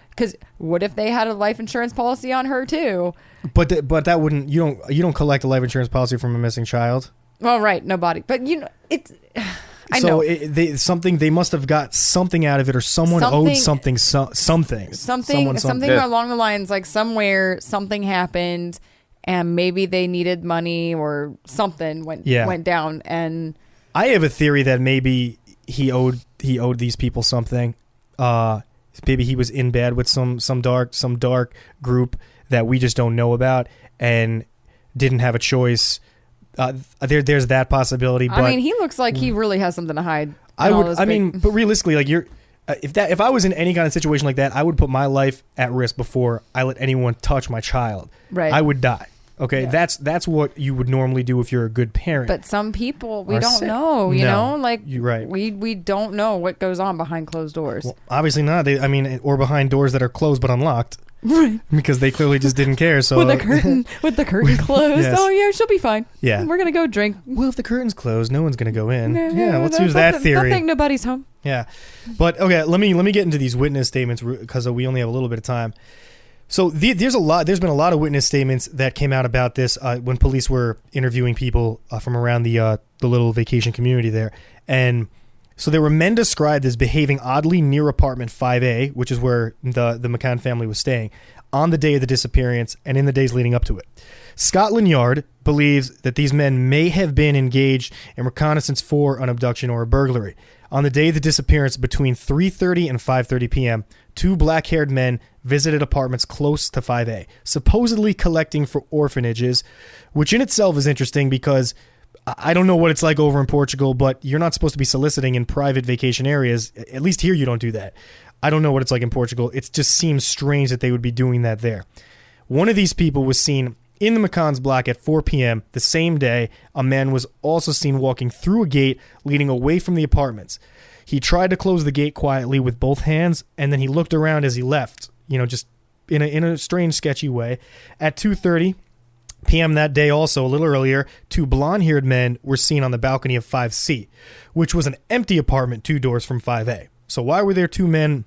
because what if they had a life insurance policy on her too? But that wouldn't you don't collect a life insurance policy from a missing child. Well, right, nobody. But it's. I know. They must have got something out of it, or someone owed something. Something Along the lines, like somewhere something happened, and maybe they needed money or something went down. And I have a theory that maybe he owed these people something. Maybe he was in bed with some dark group that we just don't know about and didn't have a choice. There's that possibility. But I mean, he looks like he really has something to hide. But realistically, like if I was in any kind of situation like that, I would put my life at risk before I let anyone touch my child. Right. I would die. Okay, Yeah. that's what you would normally do if you're a good parent. But some people we Are don't sick. know. You No, know, like you're right. We don't know what goes on behind closed doors. Well, obviously not. Or behind doors that are closed but unlocked. Right. Because they clearly just didn't care. So with the curtain closed. Yes. Oh yeah, she'll be fine. Yeah. We're gonna go drink. Well, if the curtain's closed, no one's going to go in. Yeah, let's use that theory. Don't think nobody's home. Yeah, but okay. Let me get into these witness statements because we only have a little bit of time. So there's been a lot of witness statements that came out about this when police were interviewing people from around the little vacation community there, and So there were men described as behaving oddly near apartment 5A, which is where the McCann family was staying, on the day of the disappearance and in the days leading up to it. Scotland Yard believes that these men may have been engaged in reconnaissance for an abduction or a burglary. On the day of the disappearance, between 3:30 and 5:30 p.m., 2 black-haired men visited apartments close to 5A, supposedly collecting for orphanages, which in itself is interesting because I don't know what it's like over in Portugal, but you're not supposed to be soliciting in private vacation areas. At least here you don't do that. I don't know what it's like in Portugal. It just seems strange that they would be doing that there. One of these people was seen in the McCann's block at 4 p.m. the same day. A man was also seen walking through a gate leading away from the apartments. He tried to close the gate quietly with both hands, and then he looked around as he left, just in a strange, sketchy way. At 2:30 p.m. that day, also a little earlier, 2 blonde-haired men were seen on the balcony of 5C, which was an empty apartment 2 doors from 5A. So why were there 2 men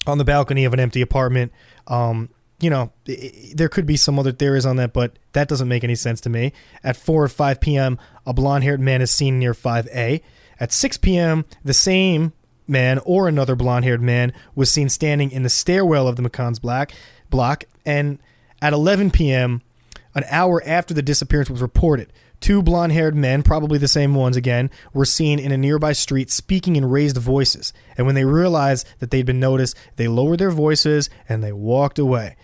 on the balcony of an empty apartment? There could be some other theories on that, but that doesn't make any sense to me. At 4 or 5 p.m., a blonde-haired man is seen near 5A. At 6 p.m., the same man or another blonde-haired man was seen standing in the stairwell of the McCann's block. And at 11 p.m., an hour after the disappearance was reported, 2 blonde-haired men, probably the same ones again, were seen in a nearby street speaking in raised voices. And when they realized that they'd been noticed, they lowered their voices and they walked away.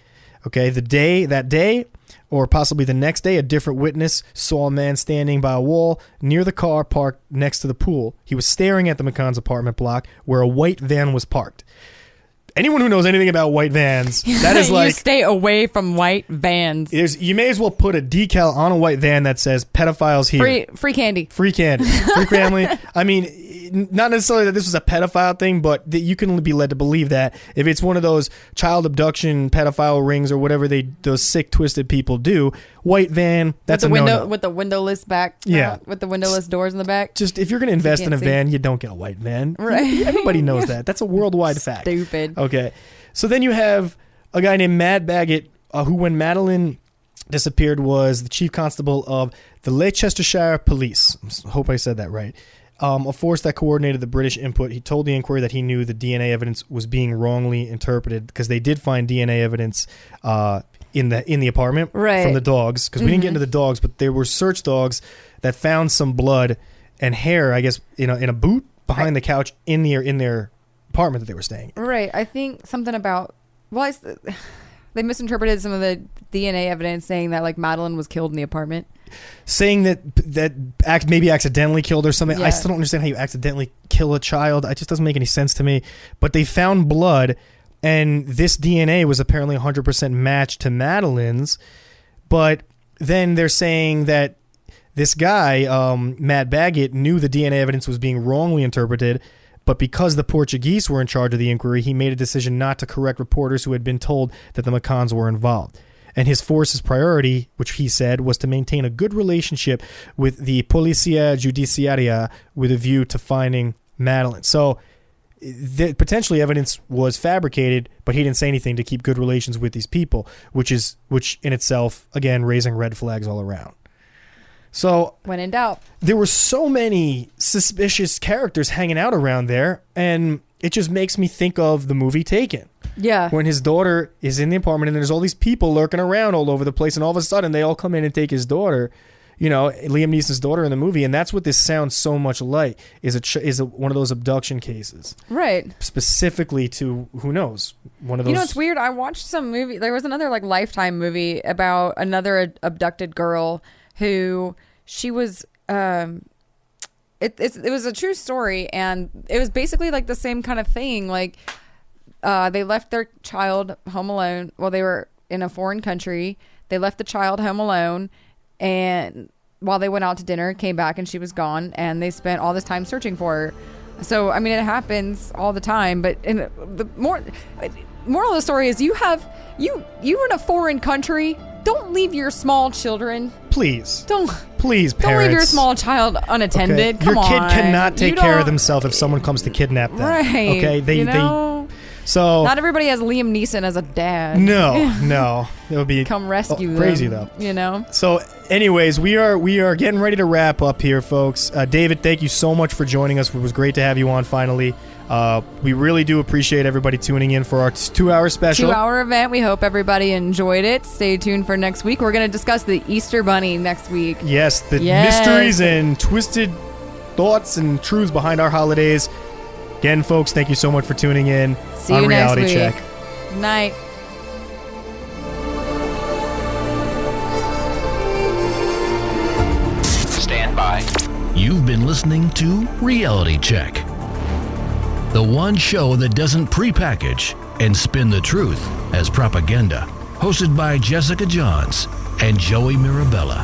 Okay, that day, or possibly the next day, a different witness saw a man standing by a wall near the car parked next to the pool. He was staring at the McCann's apartment block where a white van was parked. Anyone who knows anything about white vans, that is like... You stay away from white vans. You may as well put a decal on a white van that says pedophiles here. Free candy. Free candy. Free family. I mean, not necessarily that this was a pedophile thing, but that you can be led to believe that if it's one of those child abduction pedophile rings or whatever those sick, twisted people do, white van, that's a no-no. With the windowless back. Yeah. With the windowless doors in the back. Just if you're going to invest in a van, you don't get a white van. Right. Everybody knows that. That's a worldwide fact. Stupid. Okay. So then you have a guy named Mad Baggett, who when Madeleine disappeared was the chief constable of the Leicestershire Police. I hope I said that right. A force that coordinated the British input. He told the inquiry that he knew the DNA evidence was being wrongly interpreted because they did find DNA evidence in the apartment from the dogs. Because we didn't get into the dogs, but there were search dogs that found some blood and hair, I guess, in a boot behind the couch in their apartment that they were staying in. Right. I think something about they misinterpreted some of the DNA evidence saying that like Madeleine was killed in the apartment. Saying that maybe accidentally killed or something. Yeah. I still don't understand how you accidentally kill a child. It just doesn't make any sense to me. But they found blood, and this DNA was apparently 100% matched to Madeleine's. But then they're saying that this guy, Matt Baggett, knew the DNA evidence was being wrongly interpreted, but because the Portuguese were in charge of the inquiry, he made a decision not to correct reporters who had been told that the McCanns were involved. And his force's priority, which he said, was to maintain a good relationship with the Policia Judiciaria with a view to finding Madeleine. So potentially evidence was fabricated, but he didn't say anything to keep good relations with these people, which in itself, again, raising red flags all around. So when in doubt, there were so many suspicious characters hanging out around there, and it just makes me think of the movie Taken. Yeah. When his daughter is in the apartment and there's all these people lurking around all over the place, and all of a sudden they all come in and take his daughter, Liam Neeson's daughter in the movie, and that's what this sounds so much like, is one of those abduction cases. Right. Specifically to, who knows, one of those. It's weird. I watched some movie. There was another like Lifetime movie about another abducted girl who she was it was a true story, and it was basically like the same kind of thing. Like they left their child home alone. Well, they were in a foreign country. They left the child home alone, and while they went out to dinner, came back and she was gone, and they spent all this time searching for her. So I mean, it happens all the time. But the moral of the story is you're in a foreign country. Don't leave your small children. Please, parents. Don't leave your small child unattended. Okay. Come on. Your kid cannot take care of themselves if someone comes to kidnap them. Right. Okay. So not everybody has Liam Neeson as a dad. No, it would be come rescue them. Crazy though, you know. So, anyways, we are getting ready to wrap up here, folks. David, thank you so much for joining us. It was great to have you on finally. We really do appreciate everybody tuning in for our 2-hour special. 2-hour event. We hope everybody enjoyed it. Stay tuned for next week. We're going to discuss the Easter Bunny next week. Yes, the mysteries and twisted thoughts and truths behind our holidays. Again, folks, thank you so much for tuning in. See on you Reality next week. Check. Night. Stand by. You've been listening to Reality Check, the one show that doesn't prepackage and spin the truth as propaganda. Hosted by Jessica Johns and Joey Mirabella.